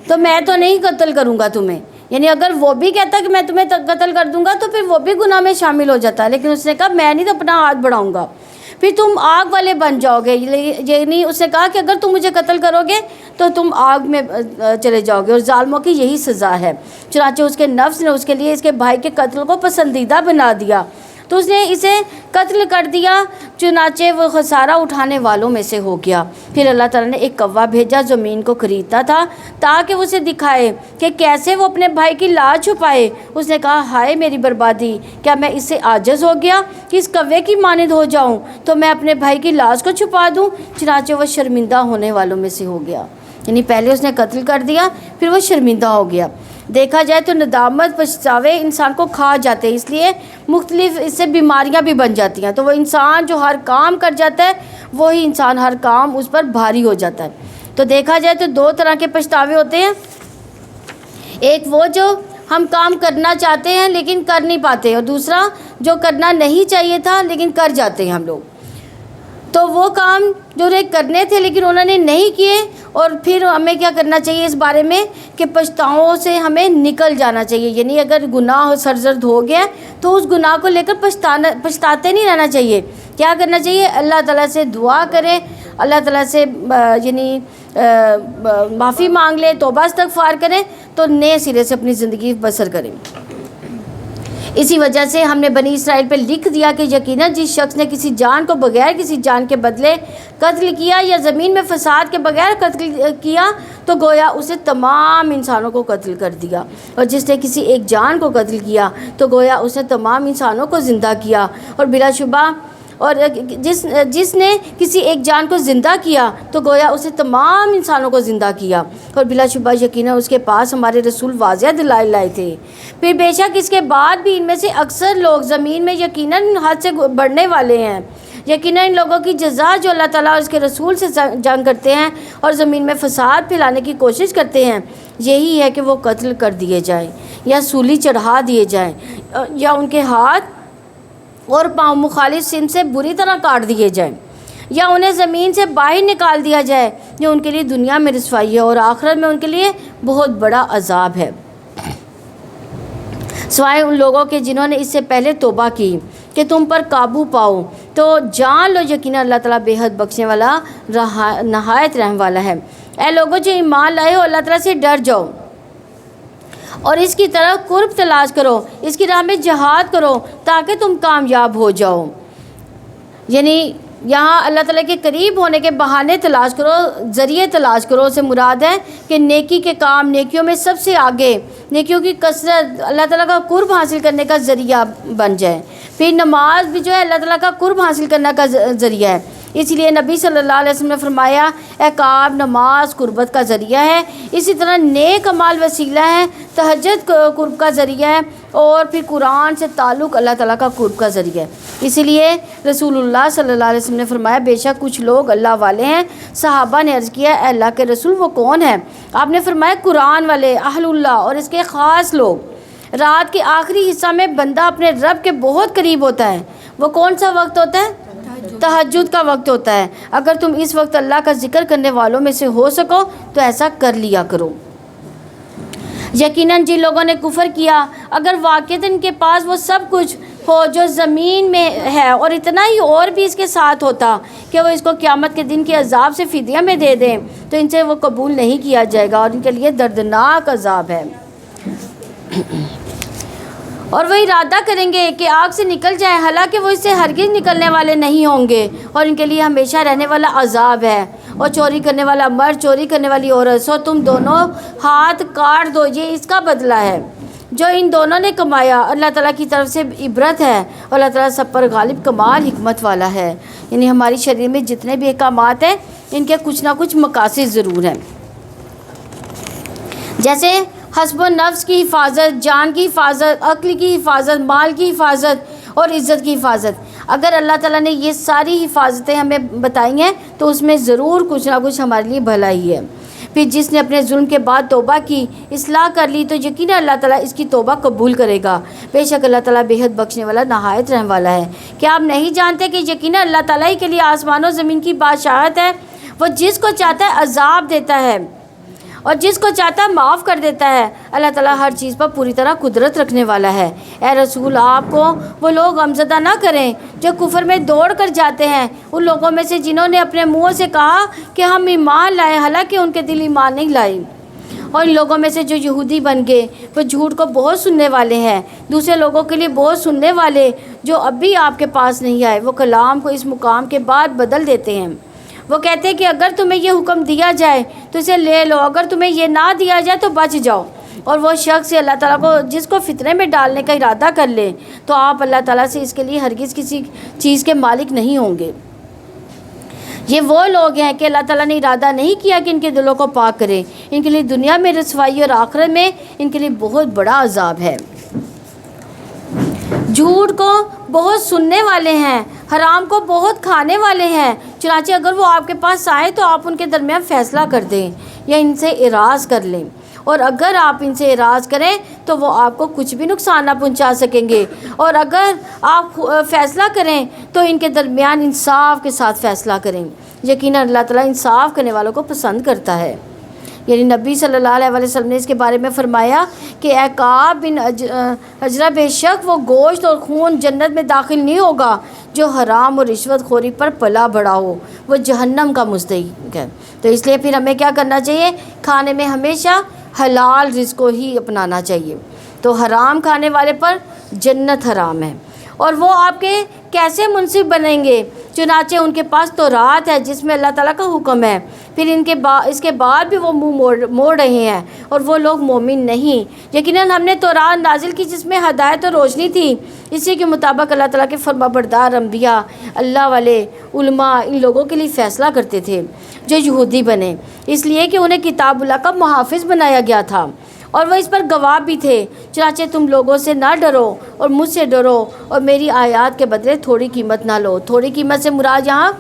تو میں تو نہیں قتل کروں گا تمہیں. یعنی اگر وہ بھی کہتا کہ میں تمہیں قتل کر دوں گا تو پھر وہ بھی گناہ میں شامل ہو جاتا. لیکن اس نے کہا میں نہیں تو اپنا ہاتھ بڑھاؤں گا، پھر تم آگ والے بن جاؤ گے. یعنی اس نے کہا کہ اگر تم مجھے قتل کرو گے تو تم آگ میں چلے جاؤ گے، اور ظالموں کی یہی سزا ہے. چنانچہ اس کے نفس نے اس کے لیے اس کے بھائی کے قتل کو پسندیدہ بنا دیا تو اس نے اسے قتل کر دیا. چنانچہ وہ خسارہ اٹھانے والوں میں سے ہو گیا. پھر اللہ تعالیٰ نے ایک کوا بھیجا زمین کو خریدتا تھا تاکہ وہ اسے دکھائے کہ کیسے وہ اپنے بھائی کی لاش چھپائے. اس نے کہا ہائے میری بربادی، کیا میں اس سے عاجز ہو گیا کہ اس کوے کی مانند ہو جاؤں تو میں اپنے بھائی کی لاش کو چھپا دوں. چنانچہ وہ شرمندہ ہونے والوں میں سے ہو گیا. یعنی پہلے اس نے قتل کر دیا، پھر وہ شرمندہ ہو گیا. دیکھا جائے تو ندامت پچھتاوے انسان کو کھا جاتے ہیں، اس لیے مختلف اس سے بیماریاں بھی بن جاتی ہیں. تو وہ انسان جو ہر کام کر جاتا ہے وہی انسان ہر کام اس پر بھاری ہو جاتا ہے. تو دیکھا جائے تو 2 طرح کے پچھتاوے ہوتے ہیں. ایک وہ جو ہم کام کرنا چاہتے ہیں لیکن کر نہیں پاتے، اور دوسرا جو کرنا نہیں چاہیے تھا لیکن کر جاتے ہیں ہم لوگ۔ تو وہ کام جو کرنے تھے لیکن انہوں نے نہیں کیے، اور پھر ہمیں کیا کرنا چاہیے اس بارے میں کہ پچھتاؤں سے ہمیں نکل جانا چاہیے، یعنی اگر گناہ سرزد ہو گیا تو اس گناہ کو لے کر پچھتاتے نہیں رہنا چاہیے۔ کیا کرنا چاہیے؟ اللہ تعالیٰ سے دعا کریں، اللہ تعالیٰ سے یعنی معافی مانگ لیں، توبہ استغفار کریں، تو نئے سرے سے اپنی زندگی بسر کریں۔ اسی وجہ سے ہم نے بنی اسرائیل پہ لکھ دیا کہ یقیناً جس شخص نے کسی جان کو بغیر کسی جان کے بدلے قتل کیا یا زمین میں فساد کے بغیر قتل کیا تو گویا اسے تمام انسانوں کو قتل کر دیا، اور جس نے کسی ایک جان کو قتل کیا تو گویا اسے تمام انسانوں کو زندہ کیا، اور بلا شبہ اور جس نے کسی ایک جان کو زندہ کیا تو گویا اسے تمام انسانوں کو زندہ کیا، اور بلا شبہ یقیناً اس کے پاس ہمارے رسول واضح دلائل لائے تھے۔ پھر بے شک اس کے بعد بھی ان میں سے اکثر لوگ زمین میں یقیناً حد سے بڑھنے والے ہیں۔ یقیناً ان لوگوں کی جزا جو اللہ تعالیٰ اور اس کے رسول سے جنگ کرتے ہیں اور زمین میں فساد پھیلانے کی کوشش کرتے ہیں، یہی ہے کہ وہ قتل کر دیے جائیں یا سولی چڑھا دیے جائیں یا ان کے ہاتھ اور پاؤں مخالف سمت سے بری طرح کاٹ دیے جائیں، یا انہیں زمین سے باہر نکال دیا جائے، جو ان کے لیے دنیا میں رسوائی ہے اور آخرت میں ان کے لیے بہت بڑا عذاب ہے، سوائے ان لوگوں کے جنہوں نے اس سے پہلے توبہ کی کہ تم پر قابو پاؤ۔ تو جان لو یقیناً اللہ تعالیٰ بے حد بخشنے والا نہایت رحم والا ہے۔ اے لوگوں جو ایمان لائے ہو، اللہ تعالیٰ سے ڈر جاؤ اور اس کی طرف قرب تلاش کرو، اس کی راہ میں جہاد کرو تاکہ تم کامیاب ہو جاؤ۔ یعنی یہاں اللہ تعالیٰ کے قریب ہونے کے بہانے تلاش کرو، ذریعے تلاش کرو، سے مراد ہے کہ نیکی کے کام، نیکیوں میں سب سے آگے، نیکیوں کی کثرت اللہ تعالیٰ کا قرب حاصل کرنے کا ذریعہ بن جائے۔ پھر نماز بھی جو ہے اللہ تعالیٰ کا قرب حاصل کرنے کا ذریعہ ہے، اس لیے نبی صلی اللہ علیہ وسلم نے فرمایا عقاب نماز قربت کا ذریعہ ہے، اسی طرح نیک اعمال وسیلہ ہے، تہجد قرب کا ذریعہ ہے، اور پھر قرآن سے تعلق اللہ تعالیٰ کا قرب کا ذریعہ ہے۔ اسی لیے رسول اللہ صلی اللہ علیہ وسلم نے فرمایا بے شک کچھ لوگ اللہ والے ہیں۔ صحابہ نے عرض کیا اے اللہ کے رسول وہ کون ہیں؟ آپ نے فرمایا قرآن والے، اہل اللہ اور اس کے خاص لوگ۔ رات کے آخری حصہ میں بندہ اپنے رب کے بہت قریب ہوتا ہے۔ وہ کون سا وقت ہوتا ہے؟ تہجد کا وقت ہوتا ہے۔ اگر تم اس وقت اللہ کا ذکر کرنے والوں میں سے ہو سکو تو ایسا کر لیا کرو۔ یقیناً جن لوگوں نے کفر کیا، اگر واقعتاً ان کے پاس وہ سب کچھ ہو جو زمین میں ہے اور اتنا ہی اور بھی اس کے ساتھ ہوتا کہ وہ اس کو قیامت کے دن کے عذاب سے فدیہ میں دے دیں تو ان سے وہ قبول نہیں کیا جائے گا اور ان کے لیے دردناک عذاب ہے۔ اور وہ ارادہ کریں گے کہ آگ سے نکل جائیں، حالانکہ وہ اس سے ہرگز نکلنے والے نہیں ہوں گے اور ان کے لیے ہمیشہ رہنے والا عذاب ہے۔ اور چوری کرنے والا مرد، چوری کرنے والی عورت، سو تم دونوں ہاتھ کاٹ دو، یہ اس کا بدلہ ہے جو ان دونوں نے کمایا۔ اللہ تعالیٰ کی طرف سے عبرت ہے اور اللہ تعالیٰ سب پر غالب کمال حکمت والا ہے۔ یعنی ہماری شریعت میں جتنے بھی احکامات ہیں ان کے کچھ نہ کچھ مقاصد ضرور ہیں، جیسے حسب النفس کی حفاظت، جان کی حفاظت، عقل کی حفاظت، مال کی حفاظت اور عزت کی حفاظت۔ اگر اللہ تعالیٰ نے یہ ساری حفاظتیں ہمیں بتائی ہیں تو اس میں ضرور کچھ نہ کچھ ہمارے لیے بھلائی ہے۔ پھر جس نے اپنے ظلم کے بعد توبہ کی، اصلاح کر لی تو یقیناً اللہ تعالیٰ اس کی توبہ قبول کرے گا۔ بے شک اللہ تعالیٰ بے حد بخشنے والا نہایت رحم والا ہے۔ کیا آپ نہیں جانتے کہ یقیناً اللہ تعالیٰ ہی کے لیے آسمان و زمین کی بادشاہت ہے؟ وہ جس کو چاہتا ہے عذاب دیتا ہے اور جس کو چاہتا ہے معاف کر دیتا ہے۔ اللہ تعالیٰ ہر چیز پر پوری طرح قدرت رکھنے والا ہے۔ اے رسول آپ کو وہ لوگ غمزدہ نہ کریں جو کفر میں دوڑ کر جاتے ہیں، ان لوگوں میں سے جنہوں نے اپنے منہ سے کہا کہ ہم ایمان لائے حالانکہ ان کے دل ایمان نہیں لائے، اور ان لوگوں میں سے جو یہودی بن گئے وہ جھوٹ کو بہت سننے والے ہیں۔ دوسرے لوگوں کے لیے بہت سننے والے جو اب بھی آپ کے پاس نہیں آئے، وہ کلام کو اس مقام کے بعد بدل دیتے ہیں۔ وہ کہتے ہیں کہ اگر تمہیں یہ حکم دیا جائے تو اسے لے لو، اگر تمہیں یہ نہ دیا جائے تو بچ جاؤ۔ اور وہ شخص اللہ تعالیٰ کو جس کو فتنے میں ڈالنے کا ارادہ کر لے تو آپ اللہ تعالیٰ سے اس کے لیے ہرگز کسی چیز کے مالک نہیں ہوں گے۔ یہ وہ لوگ ہیں کہ اللہ تعالیٰ نے ارادہ نہیں کیا کہ ان کے دلوں کو پاک کرے، ان کے لیے دنیا میں رسوائی اور آخرت میں ان کے لیے بہت بڑا عذاب ہے۔ جھوٹ کو بہت سننے والے ہیں، حرام کو بہت کھانے والے ہیں، چنانچہ اگر وہ آپ کے پاس آئیں تو آپ ان کے درمیان فیصلہ کر دیں یا ان سے اعراض کر لیں، اور اگر آپ ان سے اعراض کریں تو وہ آپ کو کچھ بھی نقصان نہ پہنچا سکیں گے، اور اگر آپ فیصلہ کریں تو ان کے درمیان انصاف کے ساتھ فیصلہ کریں، یقیناً اللہ تعالیٰ انصاف کرنے والوں کو پسند کرتا ہے۔ یعنی نبی صلی اللہ علیہ وسلم نے اس کے بارے میں فرمایا کہ اے کعب بن عجرہ، بے شک وہ گوشت اور خون جنت میں داخل نہیں ہوگا جو حرام اور رشوت خوری پر پلا بڑھا ہو، وہ جہنم کا مستحق ہے۔ تو اس لیے پھر ہمیں کیا کرنا چاہیے؟ کھانے میں ہمیشہ حلال رزق کو ہی اپنانا چاہیے۔ تو حرام کھانے والے پر جنت حرام ہے۔ اور وہ آپ کے کیسے منصف بنیں گے؟ چنانچہ ان کے پاس تورات ہے جس میں اللہ تعالیٰ کا حکم ہے، پھر اس کے بعد بھی وہ منہ موڑ رہے ہیں اور وہ لوگ مومن نہیں۔ یقیناً ہم نے تورات نازل کی جس میں ہدایت اور روشنی تھی، اسی کے مطابق اللہ تعالیٰ کے فرما بردار انبیاء، اللہ والے، علماء ان لوگوں کے لیے فیصلہ کرتے تھے جو یہودی بنے، اس لیے کہ انہیں کتاب اللہ کا محافظ بنایا گیا تھا اور وہ اس پر گواہ بھی تھے۔ چنانچہ تم لوگوں سے نہ ڈرو اور مجھ سے ڈرو اور میری آیات کے بدلے تھوڑی قیمت نہ لو۔ تھوڑی قیمت سے مراد یہاں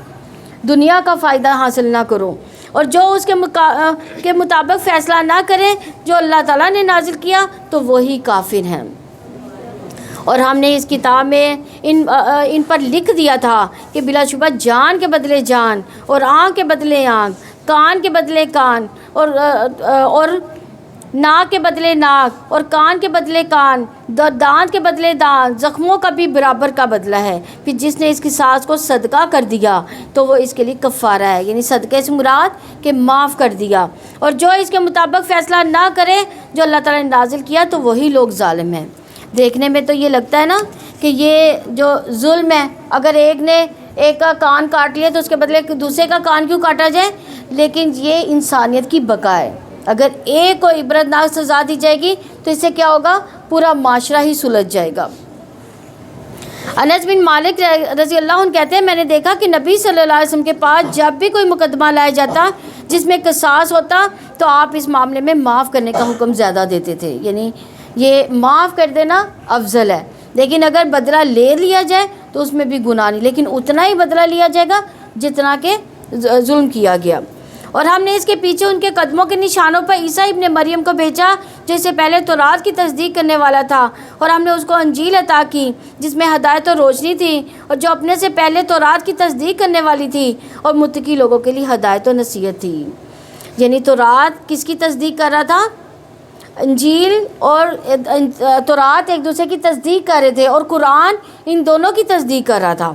دنیا کا فائدہ حاصل نہ کرو، اور جو اس کے مطابق فیصلہ نہ کریں جو اللہ تعالیٰ نے نازل کیا تو وہی کافر ہیں۔ اور ہم نے اس کتاب میں ان پر لکھ دیا تھا کہ بلا شبہ جان کے بدلے جان، اور آنکھ کے بدلے آنکھ، کان کے بدلے کان، اور ناک کے بدلے ناک، اور کان کے بدلے کان، دانت کے بدلے دانت، زخموں کا بھی برابر کا بدلہ ہے۔ پھر جس نے اس کی ساز کو صدقہ کر دیا تو وہ اس کے لیے کفارہ ہے، یعنی صدقے سے مراد کہ معاف کر دیا۔ اور جو اس کے مطابق فیصلہ نہ کرے جو اللہ تعالیٰ نے نازل کیا تو وہی لوگ ظالم ہیں۔ دیکھنے میں تو یہ لگتا ہے نا کہ یہ جو ظلم ہے، اگر ایک نے ایک کا کان کاٹ لیا تو اس کے بدلے دوسرے کا کان کیوں کاٹا جائے؟ لیکن یہ انسانیت کی بقا ہے۔ اگر ایک کو عبرتناک سزا دی جائے گی تو اس سے کیا ہوگا؟ پورا معاشرہ ہی سلجھ جائے گا۔ انس بن مالک رضی اللہ عنہ کہتے ہیں میں نے دیکھا کہ نبی صلی اللہ علیہ وسلم کے پاس جب بھی کوئی مقدمہ لایا جاتا جس میں قصاص ہوتا تو آپ اس معاملے میں معاف کرنے کا حکم زیادہ دیتے تھے، یعنی یہ معاف کر دینا افضل ہے، لیکن اگر بدلہ لے لیا جائے تو اس میں بھی گناہ نہیں، لیکن اتنا ہی بدلہ لیا جائے گا جتنا کہ ظلم کیا گیا۔ اور ہم نے اس کے پیچھے ان کے قدموں کے نشانوں پر عیسیٰ ابن مریم کو بھیجا جو اس سے پہلے تورات کی تصدیق کرنے والا تھا، اور ہم نے اس کو انجیل عطا کی جس میں ہدایت اور روشنی تھی، اور جو اپنے سے پہلے تورات کی تصدیق کرنے والی تھی اور متقی لوگوں کے لیے ہدایت و نصیحت تھی۔ یعنی تورات کس کی تصدیق کر رہا تھا؟ انجیل اور تورات ایک دوسرے کی تصدیق کر رہے تھے، اور قرآن ان دونوں کی تصدیق کر رہا تھا،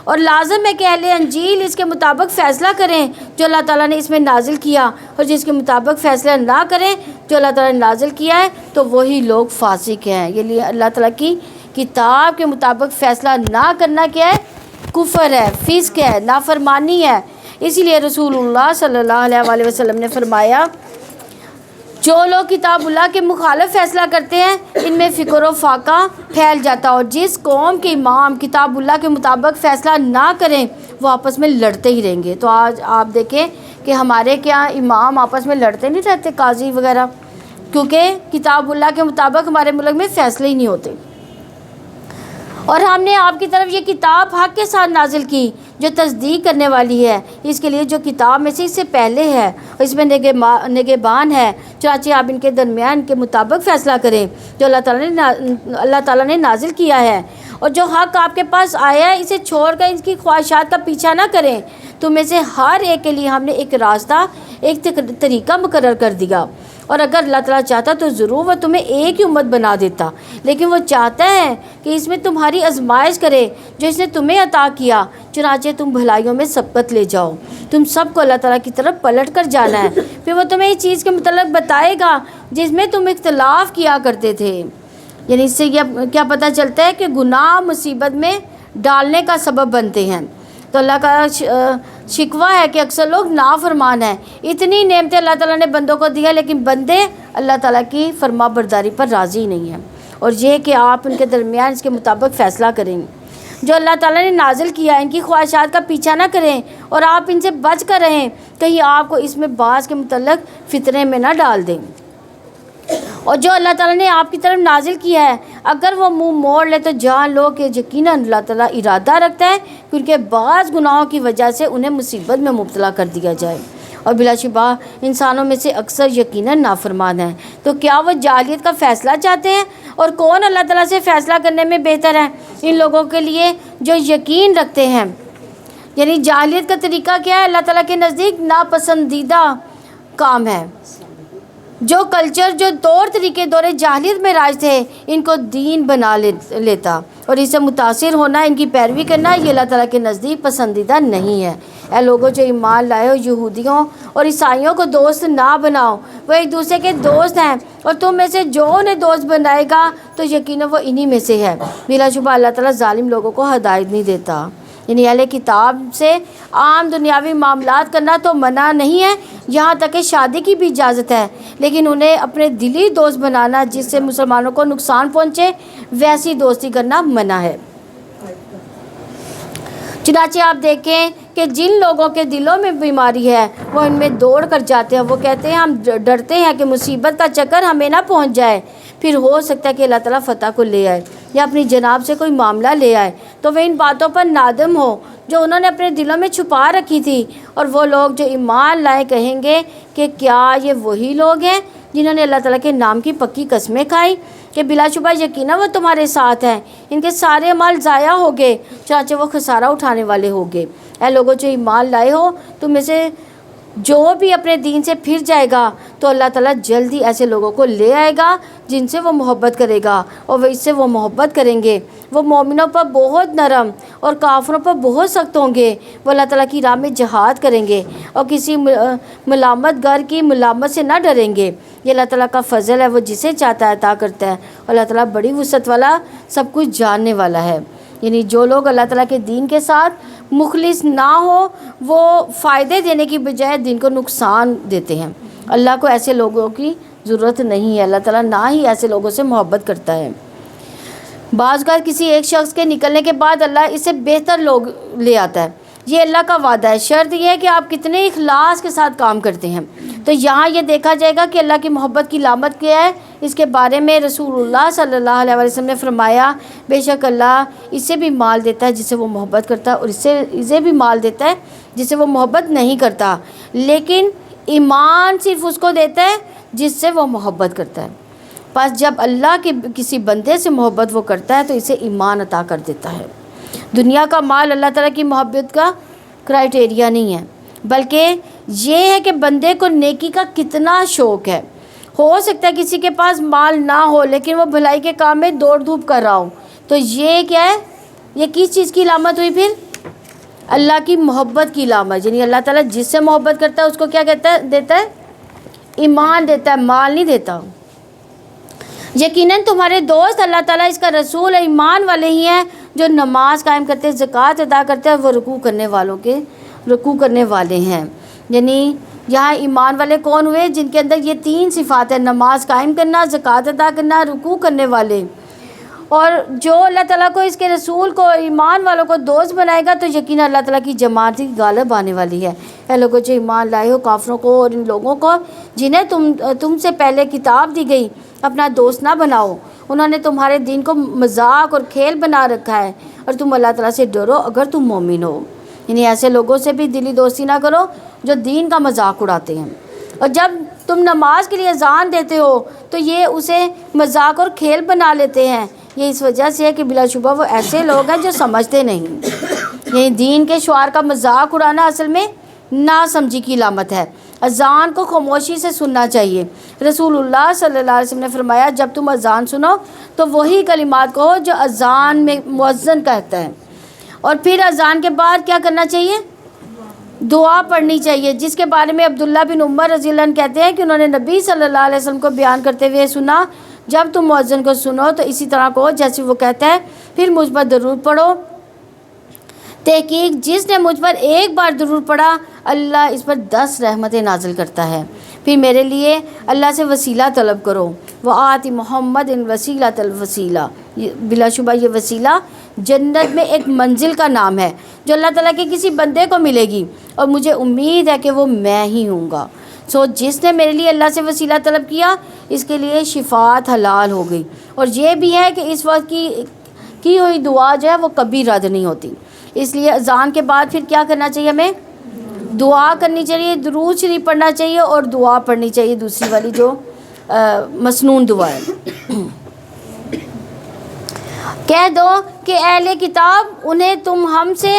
اور لازم ہے کہ اہل انجیل اس کے مطابق فیصلہ کریں جو اللہ تعالیٰ نے اس میں نازل کیا، اور جس کے مطابق فیصلہ نہ کریں جو اللہ تعالیٰ نے نازل کیا ہے تو وہی لوگ فاسق ہیں۔ یہ لیے اللہ تعالیٰ کی کتاب کے مطابق فیصلہ نہ کرنا کیا ہے؟ کفر ہے، فسق ہے، نافرمانی ہے۔ اسی لیے رسول اللہ صلی اللہ علیہ وسلم نے فرمایا جو لوگ کتاب اللہ کے مخالف فیصلہ کرتے ہیں ان میں فکر و فاقہ پھیل جاتا، اور جس قوم کے امام کتاب اللہ کے مطابق فیصلہ نہ کریں وہ آپس میں لڑتے ہی رہیں گے۔ تو آج آپ دیکھیں کہ ہمارے کیا امام آپس میں لڑتے نہیں رہتے، قاضی وغیرہ، کیونکہ کتاب اللہ کے مطابق ہمارے ملک میں فیصلے ہی نہیں ہوتے۔ اور ہم نے آپ کی طرف یہ کتاب حق کے ساتھ نازل کی جو تصدیق کرنے والی ہے اس کے لیے جو کتاب میں سے اس سے پہلے ہے، اور اس میں نگہبان ہے، چنانچہ آپ ان کے درمیان کے مطابق فیصلہ کریں جو اللہ تعالیٰ نے نازل کیا ہے، اور جو حق آپ کے پاس آیا ہے اسے چھوڑ کر اس کی خواہشات کا پیچھا نہ کریں۔ تم میں سے ہر ایک کے لیے ہم نے ایک راستہ، ایک طریقہ مقرر کر دیا، اور اگر اللہ تعالیٰ چاہتا تو ضرور وہ تمہیں ایک ہی امت بنا دیتا، لیکن وہ چاہتا ہے کہ اس میں تمہاری آزمائش کرے جو اس نے تمہیں عطا کیا، چنانچہ تم بھلائیوں میں سبقت لے جاؤ۔ تم سب کو اللہ تعالیٰ کی طرف پلٹ کر جانا ہے، پھر وہ تمہیں اس چیز کے متعلق بتائے گا جس میں تم اختلاف کیا کرتے تھے۔ یعنی اس سے یہ کیا پتہ چلتا ہے کہ گناہ مصیبت میں ڈالنے کا سبب بنتے ہیں۔ تو اللہ کا شکوہ ہے کہ اکثر لوگ نافرمان ہیں۔ اتنی نعمتیں اللہ تعالیٰ نے بندوں کو دیا لیکن بندے اللہ تعالیٰ کی فرما برداری پر راضی نہیں ہیں، اور یہ کہ آپ ان کے درمیان اس کے مطابق فیصلہ کریں جو اللہ تعالیٰ نے نازل کیا، ان کی خواہشات کا پیچھا نہ کریں اور آپ ان سے بچ کر رہیں، کہیں آپ کو اس میں بعض کے متعلق فتنے میں نہ ڈال دیں۔ اور جو اللہ تعالیٰ نے آپ کی طرف نازل کیا ہے اگر وہ منہ موڑ لے تو جان لو کہ یقیناً اللہ تعالیٰ ارادہ رکھتا ہے کہ ان کے بعض گناہوں کی وجہ سے انہیں مصیبت میں مبتلا کر دیا جائے، اور بلا شبہ انسانوں میں سے اکثر یقیناً نافرمان ہیں۔ تو کیا وہ جاہلیت کا فیصلہ چاہتے ہیں؟ اور کون اللہ تعالیٰ سے فیصلہ کرنے میں بہتر ہے؟ ان لوگوں کے لیے جو یقین رکھتے ہیں، یعنی جاہلیت کا طریقہ کیا ہے؟ اللہ تعالیٰ کے نزدیک ناپسندیدہ کام ہے۔ جو کلچر، جو طور طریقے دور جاہلیت میں راج تھے، ان کو دین بنا لیتا اور اس سے متاثر ہونا، ان کی پیروی کرنا، یہ اللہ تعالیٰ کے نزدیک پسندیدہ نہیں ہے۔ اے لوگوں جو ایمان لائے ہو، یہودیوں اور عیسائیوں کو دوست نہ بناؤ، وہ ایک دوسرے کے دوست ہیں، اور تم میں سے جو انہیں دوست بنائے گا تو یقیناً وہ انہی میں سے ہے۔ بلا شبہ اللہ تعالیٰ ظالم لوگوں کو ہدایت نہیں دیتا۔ یعنی اہل کتاب سے عام دنیاوی معاملات کرنا تو منع نہیں ہے، یہاں تک کہ شادی کی بھی اجازت ہے، لیکن انہیں اپنے دلی دوست بنانا جس سے مسلمانوں کو نقصان پہنچے، ویسی دوستی کرنا منع ہے۔ چنانچہ آپ دیکھیں کہ جن لوگوں کے دلوں میں بیماری ہے وہ ان میں دوڑ کر جاتے ہیں، وہ کہتے ہیں ہم ڈرتے ہیں کہ مصیبت کا چکر ہمیں نہ پہنچ جائے، پھر ہو سکتا ہے کہ اللہ تعالیٰ فتح کو لے آئے یا اپنی جناب سے کوئی معاملہ لے آئے، تو وہ ان باتوں پر نادم ہو جو انہوں نے اپنے دلوں میں چھپا رکھی تھی۔ اور وہ لوگ جو ایمان لائے کہیں گے کہ کیا یہ وہی لوگ ہیں جنہوں نے اللہ تعالیٰ کے نام کی پکی قسمیں کھائی کہ بلا شبہ یقیناً وہ تمہارے ساتھ ہیں، ان کے سارے اعمال ضائع ہو گئے، چنانچہ وہ خسارہ اٹھانے والے ہو گئے۔ اے لوگوں جو ایمان لائے ہو، تم میں سے جو بھی اپنے دین سے پھر جائے گا تو اللہ تعالیٰ جلدی ایسے لوگوں کو لے آئے گا جن سے وہ محبت کرے گا، اور وہ اس سے وہ محبت کریں گے۔ وہ مومنوں پر بہت نرم اور کافروں پر بہت سخت ہوں گے۔ وہ اللہ تعالیٰ کی راہ میں جہاد کریں گے اور کسی ملامت گر کی ملامت سے نہ ڈریں گے۔ یہ اللہ تعالیٰ کا فضل ہے، وہ جسے چاہتا ہے عطا کرتا ہے، اور اللہ تعالیٰ بڑی وسعت والا، سب کچھ جاننے والا ہے۔ یعنی جو لوگ اللہ تعالیٰ کے دین کے ساتھ مخلص نہ ہو، وہ فائدے دینے کی بجائے دین کو نقصان دیتے ہیں۔ اللہ کو ایسے لوگوں کی ضرورت نہیں ہے، اللہ تعالیٰ نہ ہی ایسے لوگوں سے محبت کرتا ہے۔ بعض اوقات کسی ایک شخص کے نکلنے کے بعد اللہ اس سے بہتر لوگ لے آتا ہے، یہ اللہ کا وعدہ ہے۔ شرط یہ ہے کہ آپ کتنے اخلاص کے ساتھ کام کرتے ہیں۔ تو یہاں یہ دیکھا جائے گا کہ اللہ کی محبت کی علامت کیا ہے۔ اس کے بارے میں رسول اللہ صلی اللہ علیہ وسلم نے فرمایا، بے شک اللہ اس سے بھی مال دیتا ہے جس سے وہ محبت کرتا ہے، اور اسے بھی مال دیتا ہے جس سے وہ محبت نہیں کرتا، لیکن ایمان صرف اس کو دیتا ہے جس سے وہ محبت کرتا ہے۔ پس جب اللہ کے کسی بندے سے محبت وہ کرتا ہے تو اسے ایمان عطا کر دیتا ہے۔ دنیا کا مال اللہ تعالیٰ کی محبت کا کرائٹیریا نہیں ہے، بلکہ یہ ہے کہ بندے کو نیکی کا کتنا شوق ہے۔ ہو سکتا ہے کسی کے پاس مال نہ ہو لیکن وہ بھلائی کے کام میں دوڑ دھوپ کر رہا ہو، تو یہ کیا ہے؟ یہ کس چیز کی علامت ہوئی؟ پھر اللہ کی محبت کی علامت۔ یعنی اللہ تعالیٰ جس سے محبت کرتا ہے اس کو کیا کہتا ہے؟ دیتا ہے ایمان دیتا ہے، مال نہیں دیتا۔ یقیناً تمہارے دوست اللہ تعالیٰ اس کا رسول ایمان والے ہی ہیں جو نماز قائم کرتے، زکوٰۃ ادا کرتے ہیں، وہ رکوع کرنے والے ہیں۔ یعنی یہاں ایمان والے کون ہوئے؟ جن کے اندر یہ تین صفات ہیں، نماز قائم کرنا، زکوٰۃ ادا کرنا، رکوع کرنے والے۔ اور جو اللہ تعالیٰ کو، اس کے رسول کو، ایمان والوں کو دوست بنائے گا تو یقیناً اللہ تعالیٰ کی جماعت ہی غالب آنے والی ہے۔ اے لوگوں جو ایمان لائے ہو، کافروں کو اور ان لوگوں کو جنہیں تم سے پہلے کتاب دی گئی اپنا دوست نہ بناؤ، انہوں نے تمہارے دین کو مذاق اور کھیل بنا رکھا ہے، اور تم اللہ تعالیٰ سے ڈرو اگر تم مومن ہو۔ یعنی ایسے لوگوں سے بھی دلی دوستی نہ کرو جو دین کا مذاق اڑاتے ہیں۔ اور جب تم نماز کے لیے اذان دیتے ہو تو یہ اسے مذاق اور کھیل بنا لیتے ہیں۔ یہ اس وجہ سے ہے کہ بلا شبہ وہ ایسے لوگ ہیں جو سمجھتے نہیں۔ یعنی دین کے شعار کا مذاق اڑانا اصل میں ناسمجھی کی علامت ہے۔ اذان کو خاموشی سے سننا چاہیے۔ رسول اللہ صلی اللہ علیہ وسلم نے فرمایا، جب تم اذان سنو تو وہی کلمات کہو جو اذان میں مؤذن کہتا ہے، اور پھر اذان کے بعد کیا کرنا چاہیے؟ دعا پڑھنی چاہیے، جس کے بارے میں عبداللہ بن عمر رضی اللہ عنہ کہتے ہیں کہ انہوں نے نبی صلی اللہ علیہ وسلم کو بیان کرتے ہوئے سنا، جب تم مؤذن کو سنو تو اسی طرح کہو جیسے وہ کہتا ہے، پھر مجھ پر درود پڑھو۔ تحقیق جس نے مجھ پر ایک بار درود پڑھا اللہ اس پر 10 رحمتیں نازل کرتا ہے۔ پھر میرے لیے اللہ سے وسیلہ طلب کرو، وآت محمد الوسیلۃ الوسیلہ۔ بلا شبہ یہ وسیلہ جنت میں ایک منزل کا نام ہے جو اللہ تعالیٰ کے کسی بندے کو ملے گی، اور مجھے امید ہے کہ وہ میں ہی ہوں گا۔ جس نے میرے لیے اللہ سے وسیلہ طلب کیا اس کے لیے شفاعت حلال ہو گئی، اور یہ بھی ہے کہ اس وقت کی ہوئی دعا جو ہے وہ کبھی رد نہیں ہوتی۔ اس لیے اذان کے بعد پھر کیا کرنا چاہیے؟ ہمیں دعا کرنی چاہیے، درود شریف پڑھنا چاہیے اور دعا پڑھنی چاہیے دوسری والی جو مسنون دعا ہے۔ کہہ دو کہ اہل کتاب انہیں تم ہم سے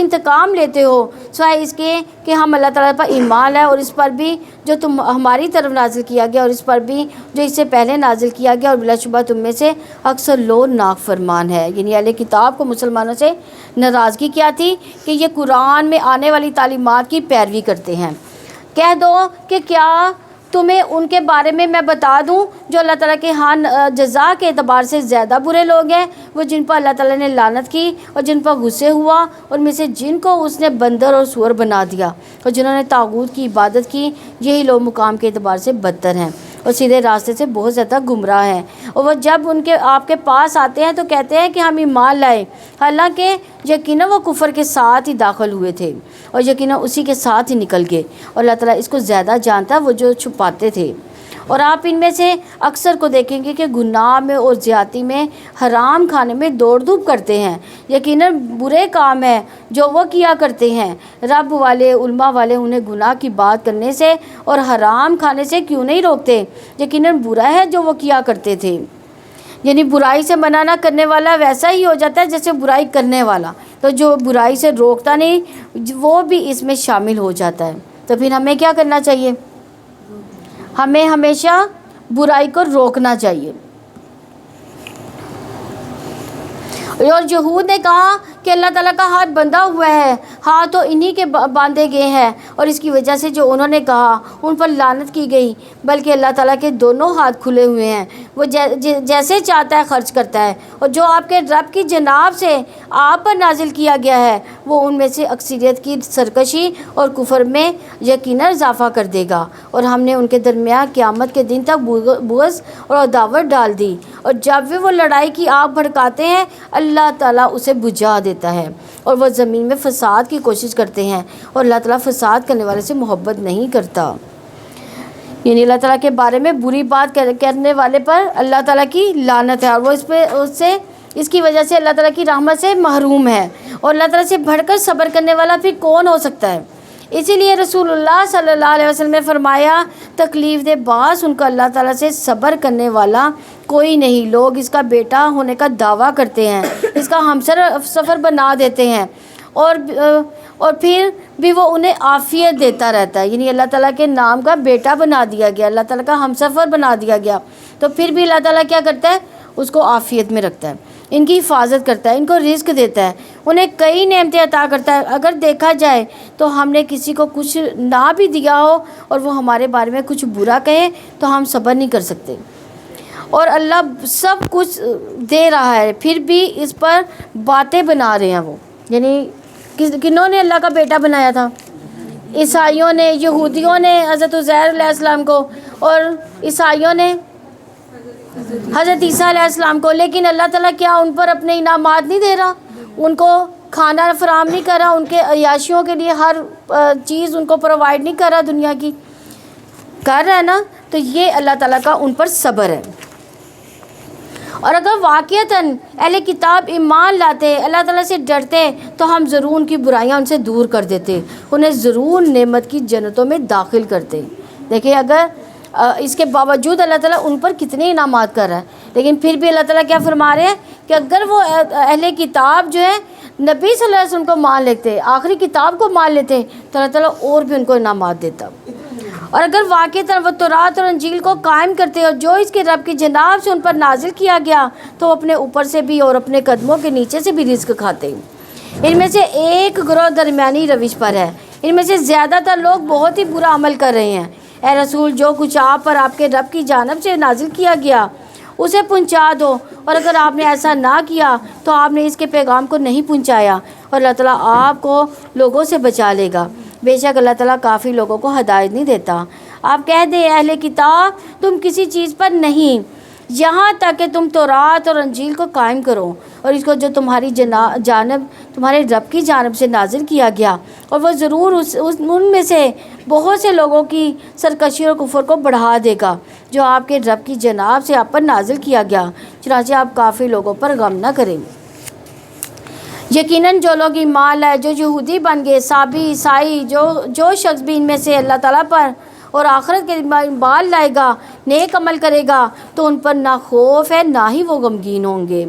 انتقام لیتے ہو سوائے اس کے کہ ہم اللہ تعالیٰ پر ایمان لائے اور اس پر بھی جو تم ہماری طرف نازل کیا گیا اور اس پر بھی جو اس سے پہلے نازل کیا گیا، اور بلا شبہ تم میں سے اکثر لوگ نافرمان ہے۔ یعنی اہل کتاب کو مسلمانوں سے ناراضگی کیا تھی کہ یہ قرآن میں آنے والی تعلیمات کی پیروی کرتے ہیں۔ کہہ دو کہ کیا تمہیں ان کے بارے میں بتا دوں جو اللہ تعالیٰ کے ہاں جزا کے اعتبار سے زیادہ برے لوگ ہیں، وہ جن پر اللہ تعالیٰ نے لعنت کی اور جن پر غصے ہوا، اور میں سے جن کو اس نے بندر اور سور بنا دیا، اور جنہوں نے طاغوت کی عبادت کی، یہی لوگ مقام کے اعتبار سے بدتر ہیں اور سیدھے راستے سے بہت زیادہ گمراہ ہیں۔ اور وہ جب آپ کے پاس آتے ہیں تو کہتے ہیں کہ ہم ایمان لائے، حالانکہ یقیناً وہ کفر کے ساتھ ہی داخل ہوئے تھے اور یقیناً اسی کے ساتھ ہی نکل گئے، اور اللہ تعالیٰ اس کو زیادہ جانتا ہے وہ جو چھپاتے تھے۔ اور آپ ان میں سے اکثر کو دیکھیں گے کہ گناہ میں اور زیادتی میں، حرام کھانے میں دوڑ دھوپ کرتے ہیں۔ یقیناً برے کام ہے جو وہ کیا کرتے ہیں۔ رب والے علماء والے انہیں گناہ کی بات کرنے سے اور حرام کھانے سے کیوں نہیں روکتے؟ یقیناً برا ہے جو وہ کیا کرتے تھے۔ یعنی برائی سے منع نہ کرنے والا ویسا ہی ہو جاتا ہے جیسے برائی کرنے والا، تو جو برائی سے روکتا نہیں وہ بھی اس میں شامل ہو جاتا ہے۔ تو پھر ہمیں کیا کرنا چاہیے؟ ہمیں ہمیشہ برائی کو روکنا چاہیے۔ اور یہود نے کہا کہ اللہ تعالیٰ کا ہاتھ بندھا ہوا ہے، ہاتھ تو انہی کے باندھے گئے ہیں، اور اس کی وجہ سے جو انہوں نے کہا ان پر لعنت کی گئی، بلکہ اللہ تعالیٰ کے دونوں ہاتھ کھلے ہوئے ہیں، وہ جیسے چاہتا ہے خرچ کرتا ہے، اور جو آپ کے رب کی جناب سے آپ پر نازل کیا گیا ہے وہ ان میں سے اکثریت کی سرکشی اور کفر میں یقیناً اضافہ کر دے گا، اور ہم نے ان کے درمیان قیامت کے دن تک بغض اور عداوت ڈال دی، اور جب بھی وہ لڑائی کی آگ بھڑکاتے ہیں اللہ تعالیٰ اسے بجھا دیتا ہے، اور وہ زمین میں فساد کی کوشش کرتے ہیں، اور اللہ تعالیٰ فساد کرنے والے سے محبت نہیں کرتا۔ یعنی اللہ تعالیٰ کے بارے میں بری بات کرنے والے پر اللہ تعالیٰ کی لعنت ہے، اور وہ اس کی وجہ سے اللہ تعالیٰ کی رحمت سے محروم ہے، اور اللہ تعالیٰ سے بڑھ کر صبر کرنے والا پھر کون ہو سکتا ہے؟ اسی لیے رسول اللہ صلی اللہ علیہ وسلم نے فرمایا، تکلیف دہ باعث ان کو اللہ تعالیٰ سے صبر کرنے والا کوئی نہیں۔ لوگ اس کا بیٹا ہونے کا دعویٰ کرتے ہیں، اس کا ہمسفر بنا دیتے ہیں، اور پھر بھی وہ انہیں عافیت دیتا رہتا ہے۔ یعنی اللہ تعالیٰ کے نام کا بیٹا بنا دیا گیا، اللہ تعالیٰ کا ہمسفر بنا دیا گیا، تو پھر بھی اللہ تعالیٰ کیا کرتا ہے؟ اس کو عافیت میں رکھتا ہے، ان کی حفاظت کرتا ہے، ان کو رزق دیتا ہے، انہیں کئی نعمتیں عطا کرتا ہے۔ اگر دیکھا جائے تو ہم نے کسی کو کچھ نہ بھی دیا ہو اور وہ ہمارے بارے میں کچھ برا کہے تو ہم صبر نہیں کر سکتے، اور اللہ سب کچھ دے رہا ہے پھر بھی اس پر باتیں بنا رہے ہیں وہ۔ یعنی کنہوں نے اللہ کا بیٹا بنایا تھا؟ عیسائیوں نے، یہودیوں نے حضرت عزیر علیہ السلام کو، اور عیسائیوں نے حضرت عیسیٰ علیہ السلام کو، لیکن اللہ تعالیٰ کیا ان پر اپنے انعامات نہیں دے رہا؟ ان کو کھانا فراہم نہیں کر رہا، ان کے عیاشیوں کے لیے ہر چیز ان کو پرووائڈ نہیں کر رہا؟ دنیا کی کر رہا ہے نا؟ تو یہ اللہ تعالیٰ کا ان پر صبر ہے۔ اور اگر واقعتاً اہل کتاب ایمان لاتے، اللہ تعالیٰ سے ڈرتے، تو ہم ضرور ان کی برائیاں ان سے دور کر دیتے، انہیں ضرور نعمت کی جنتوں میں داخل کرتے۔ دیکھیں اگر اس کے باوجود اللہ تعالیٰ ان پر کتنے انعامات کر رہا ہے، لیکن پھر بھی اللہ تعالیٰ کیا فرما رہے ہیں کہ اگر وہ اہل کتاب جو ہے نبی صلی اللہ علیہ وسلم کو مان لیتے، آخری کتاب کو مان لیتے، تو اللہ تعالیٰ اور بھی ان کو انعامات دیتا۔ اور اگر واقعتاً وہ تورات اور انجیل کو قائم کرتے اور جو اس کے رب کی جناب سے ان پر نازل کیا گیا، تو وہ اپنے اوپر سے بھی اور اپنے قدموں کے نیچے سے بھی رزق کھاتے۔ ان میں سے ایک گروہ درمیانی روش پر ہے، ان میں سے زیادہ تر لوگ بہت ہی برا عمل کر رہے ہیں۔ اے رسول، جو کچھ آپ پر آپ کے رب کی جانب سے نازل کیا گیا اسے پہنچا دو، اور اگر آپ نے ایسا نہ کیا تو آپ نے اس کے پیغام کو نہیں پہنچایا، اور اللہ تعالیٰ آپ کو لوگوں سے بچا لے گا۔ بے شک اللہ تعالیٰ کافی لوگوں کو ہدایت نہیں دیتا۔ آپ کہہ دیں اہل کتاب، تم کسی چیز پر نہیں یہاں تک کہ تم تورات اور انجیل کو قائم کرو، اور اس کو جو تمہاری جانب تمہارے رب کی جانب سے نازل کیا گیا، اور وہ ضرور ان میں سے بہت سے لوگوں کی سرکشی اور کفر کو بڑھا دے گا جو آپ کے رب کی جناب سے آپ پر نازل کیا گیا، چنانچہ آپ کافی لوگوں پر غم نہ کریں۔ یقیناً جو لوگ ایمان لائے، جو یہودی بن گئے، صابی، عیسائی، جو شخص بھی ان میں سے اللہ تعالیٰ پر اور آخرت کے ایمان لائے گا، نیک عمل کرے گا، تو ان پر نہ خوف ہے نہ ہی وہ غمگین ہوں گے۔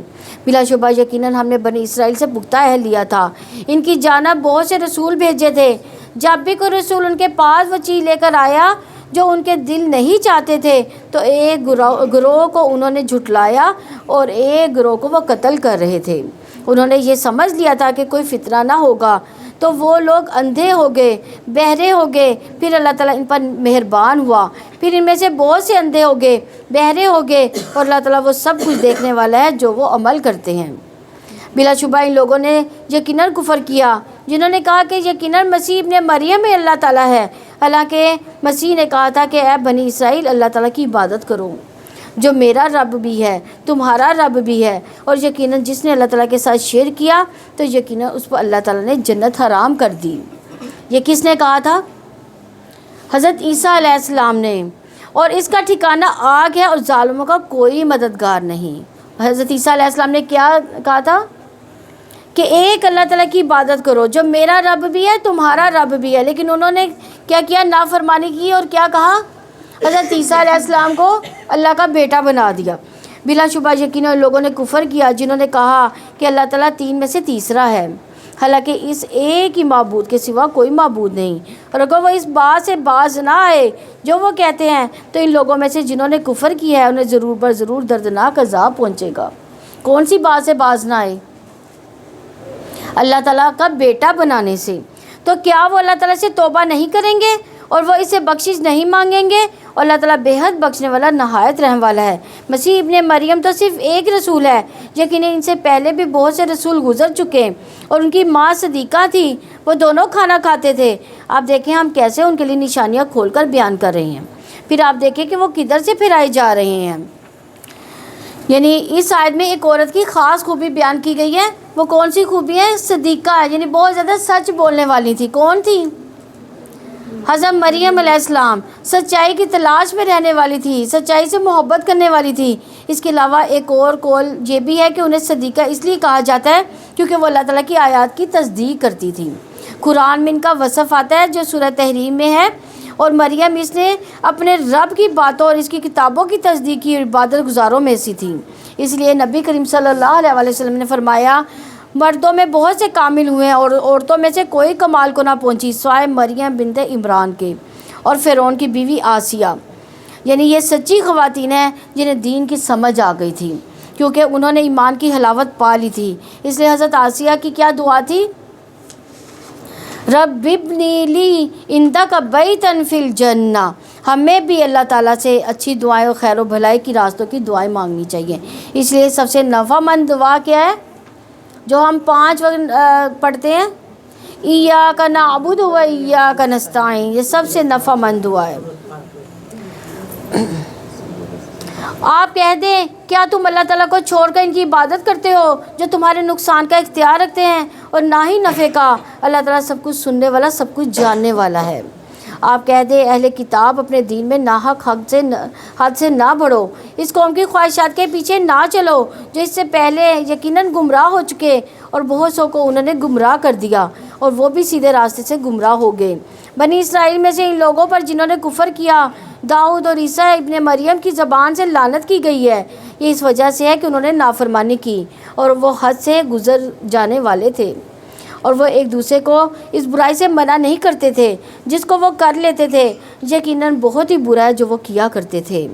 بلا شبہ یقیناً ہم نے بنی اسرائیل سے پختہ عہد لیا تھا، ان کی جانب بہت سے رسول بھیجے تھے۔ جب بھی کوئی رسول ان کے پاس وہ چیز لے کر آیا جو ان کے دل نہیں چاہتے تھے، تو ایک گروہ کو انہوں نے جھٹلایا اور ایک گروہ کو وہ قتل کر رہے تھے۔ انہوں نے یہ سمجھ لیا تھا کہ کوئی فتنہ نہ ہوگا، تو وہ لوگ اندھے ہو گئے، بہرے ہو گئے۔ پھر اللہ تعالیٰ ان پر مہربان ہوا، پھر ان میں سے بہت سے اندھے ہو گئے، بہرے ہو گئے، اور اللہ تعالیٰ وہ سب کچھ دیکھنے والا ہے جو وہ عمل کرتے ہیں۔ بلا شبہ ان لوگوں نے یقیناً کفر کیا جنہوں نے کہا کہ یقیناً مسیح ابن مریم میں اللہ تعالیٰ ہے، حالانکہ مسیح نے کہا تھا کہ اے بنی اسرائیل، اللہ تعالیٰ کی عبادت کرو جو میرا رب بھی ہے، تمہارا رب بھی ہے، اور یقیناً جس نے اللہ تعالیٰ کے ساتھ شرک کیا تو یقیناً اس پر اللہ تعالیٰ نے جنت حرام کر دی۔ یہ کس نے کہا تھا؟ حضرت عیسیٰ علیہ السلام نے۔ اور اس کا ٹھکانہ آگ ہے اور ظالموں کا کوئی مددگار نہیں۔ حضرت عیسیٰ علیہ السلام نے کیا کہا تھا؟ کہ ایک اللہ تعالیٰ کی عبادت کرو جو میرا رب بھی ہے، تمہارا رب بھی ہے۔ لیکن انہوں نے کیا کیا؟ نافرمانی کی، اور کیا کہا؟ حضرت عیسیٰ علیہ السلام کو اللہ کا بیٹا بنا دیا۔ بلا شبہ یقیناً لوگوں نے کفر کیا جنہوں نے کہا کہ اللہ تعالیٰ تین میں سے تیسرا ہے، حالانکہ اس ایک ہی معبود کے سوا کوئی معبود نہیں۔ اور اگر وہ اس بات سے باز نہ آئے جو وہ کہتے ہیں، تو ان لوگوں میں سے جنہوں نے کفر کیا ہے انہیں ضرور بر ضرور دردناک عذاب پہنچے گا۔ کون سی بات سے باز نہ آئے؟ اللہ تعالیٰ کا بیٹا بنانے سے۔ تو کیا وہ اللہ تعالیٰ سے توبہ نہیں کریں گے اور وہ اس سے بخشش نہیں مانگیں گے؟ اور اللہ تعالیٰ بے حد بخشنے والا، نہایت رحم والا ہے۔ مسیح ابن مریم تو صرف ایک رسول ہے، لیکن ان سے پہلے بھی بہت سے رسول گزر چکے، اور ان کی ماں صدیقہ تھی، وہ دونوں کھانا کھاتے تھے۔ آپ دیکھیں ہم کیسے ان کے لیے نشانیاں کھول کر بیان کر رہے ہیں، پھر آپ دیکھیں کہ وہ کدھر سے پھرائے جا رہے ہیں۔ یعنی اس آیت میں ایک عورت کی خاص خوبی بیان کی گئی ہے۔ وہ کون سی خوبی ہے؟ صدیقہ ہے، یعنی بہت زیادہ سچ بولنے والی تھی۔ کون تھی؟ حضرت مریم علیہ السلام سچائی کی تلاش میں رہنے والی تھی، سچائی سے محبت کرنے والی تھی۔ اس کے علاوہ ایک اور قول یہ بھی ہے کہ انہیں صدیقہ اس لیے کہا جاتا ہے کیونکہ وہ اللہ تعالیٰ کی آیات کی تصدیق کرتی تھی۔ قرآن میں ان کا وصف آتا ہے جو سورہ تحریم میں ہے، اور مریم اس نے اپنے رب کی باتوں اور اس کی کتابوں کی تصدیق کی عبادت گزاروں میں سے تھی۔ اس لیے نبی کریم صلی اللہ علیہ وسلم نے فرمایا، مردوں میں بہت سے کامل ہوئے ہیں اور عورتوں میں سے کوئی کمال کو نہ پہنچی سوائے مریم بنت عمران کے اور فرعون کی بیوی آسیہ۔ یعنی یہ سچی خواتین ہیں جنہیں دین کی سمجھ آ گئی تھی، کیونکہ انہوں نے ایمان کی حلاوت پا لی تھی۔ اس لیے حضرت آسیہ کی کیا دعا تھی؟ رب ابنی لی عندک بیتا فی الجنہ۔ ہمیں بھی اللہ تعالیٰ سے اچھی دعائیں اور خیر و بھلائی کی راستوں کی دعائیں مانگنی چاہیے۔ اس لیے سب سے نفع مند دعا کیا ہے جو ہم 5 وقت پڑھتے ہیں؟ ایاک نعبد و ایاک نستعین۔ یہ سب سے نفع مند دعا ہے۔ آپ کہہ دیں کیا تم اللہ تعالیٰ کو چھوڑ کر ان کی عبادت کرتے ہو جو تمہارے نقصان کا اختیار رکھتے ہیں اور نہ ہی نفع کا؟ اللہ تعالیٰ سب کچھ سننے والا، سب کچھ جاننے والا ہے۔ آپ کہہ دیں اہل کتاب اپنے دین میں ناحق حد سے نہ بڑھو، اس قوم کی خواہشات کے پیچھے نہ چلو جو اس سے پہلے یقیناً گمراہ ہو چکے، اور بہت سو کو انہوں نے گمراہ کر دیا اور وہ بھی سیدھے راستے سے گمراہ ہو گئے۔ بنی اسرائیل میں سے ان لوگوں پر جنہوں نے کفر کیا، داؤد اور عیسیٰ ابن مریم کی زبان سے لعنت کی گئی ہے۔ یہ اس وجہ سے ہے کہ انہوں نے نافرمانی کی اور وہ حد سے گزر جانے والے تھے، اور وہ ایک دوسرے کو اس برائی سے منع نہیں کرتے تھے جس کو وہ کر لیتے تھے۔ یقیناً بہت ہی برا ہے جو وہ کیا کرتے تھے۔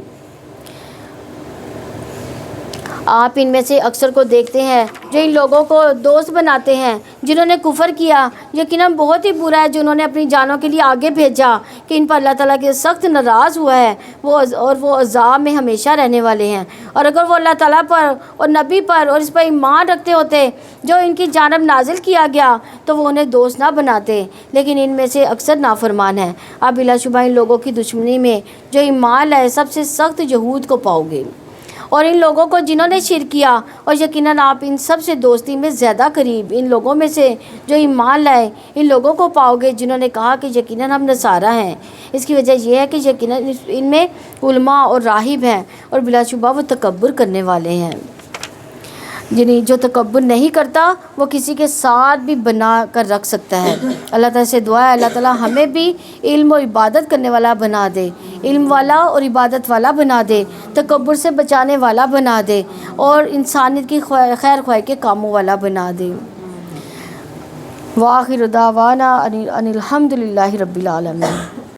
آپ ان میں سے اکثر کو دیکھتے ہیں جو ان لوگوں کو دوست بناتے ہیں جنہوں نے کفر کیا۔ یقیناً بہت ہی برا ہے جو انہوں نے اپنی جانوں کے لیے آگے بھیجا کہ ان پر اللہ تعالیٰ کے سخت ناراض ہوا ہے، وہ عذاب میں ہمیشہ رہنے والے ہیں۔ اور اگر وہ اللہ تعالیٰ پر اور نبی پر اور اس پر ایمان رکھتے ہوتے جو ان کی جانب نازل کیا گیا تو وہ انہیں دوست نہ بناتے، لیکن ان میں سے اکثر نافرمان ہیں۔ آپ بلا شبہ ان لوگوں کی دشمنی میں جو ایمان لائے سب سے سخت یہود کو پاؤ گے، اور ان لوگوں کو جنہوں نے شرک کیا، اور یقیناً آپ ان سب سے دوستی میں زیادہ قریب ان لوگوں میں سے جو ایمان لائے ان لوگوں کو پاؤ گے جنہوں نے کہا کہ یقیناً ہم نصارہ ہیں۔ اس کی وجہ یہ ہے کہ یقیناً ان میں علماء اور راہب ہیں، اور بلا شبہ وہ تکبر کرنے والے ہیں۔ یعنی جو تکبر نہیں کرتا وہ کسی کے ساتھ بھی بنا کر رکھ سکتا ہے۔ اللہ تعالیٰ سے دعا ہے اللہ تعالیٰ ہمیں بھی علم و عبادت کرنے والا بنا دے، علم والا اور عبادت والا بنا دے، تکبر سے بچانے والا بنا دے، اور انسانیت کی خیر خواہی کے کاموں والا بنا دے۔ وآخر دعوانا ان الحمد للہ رب العالمین۔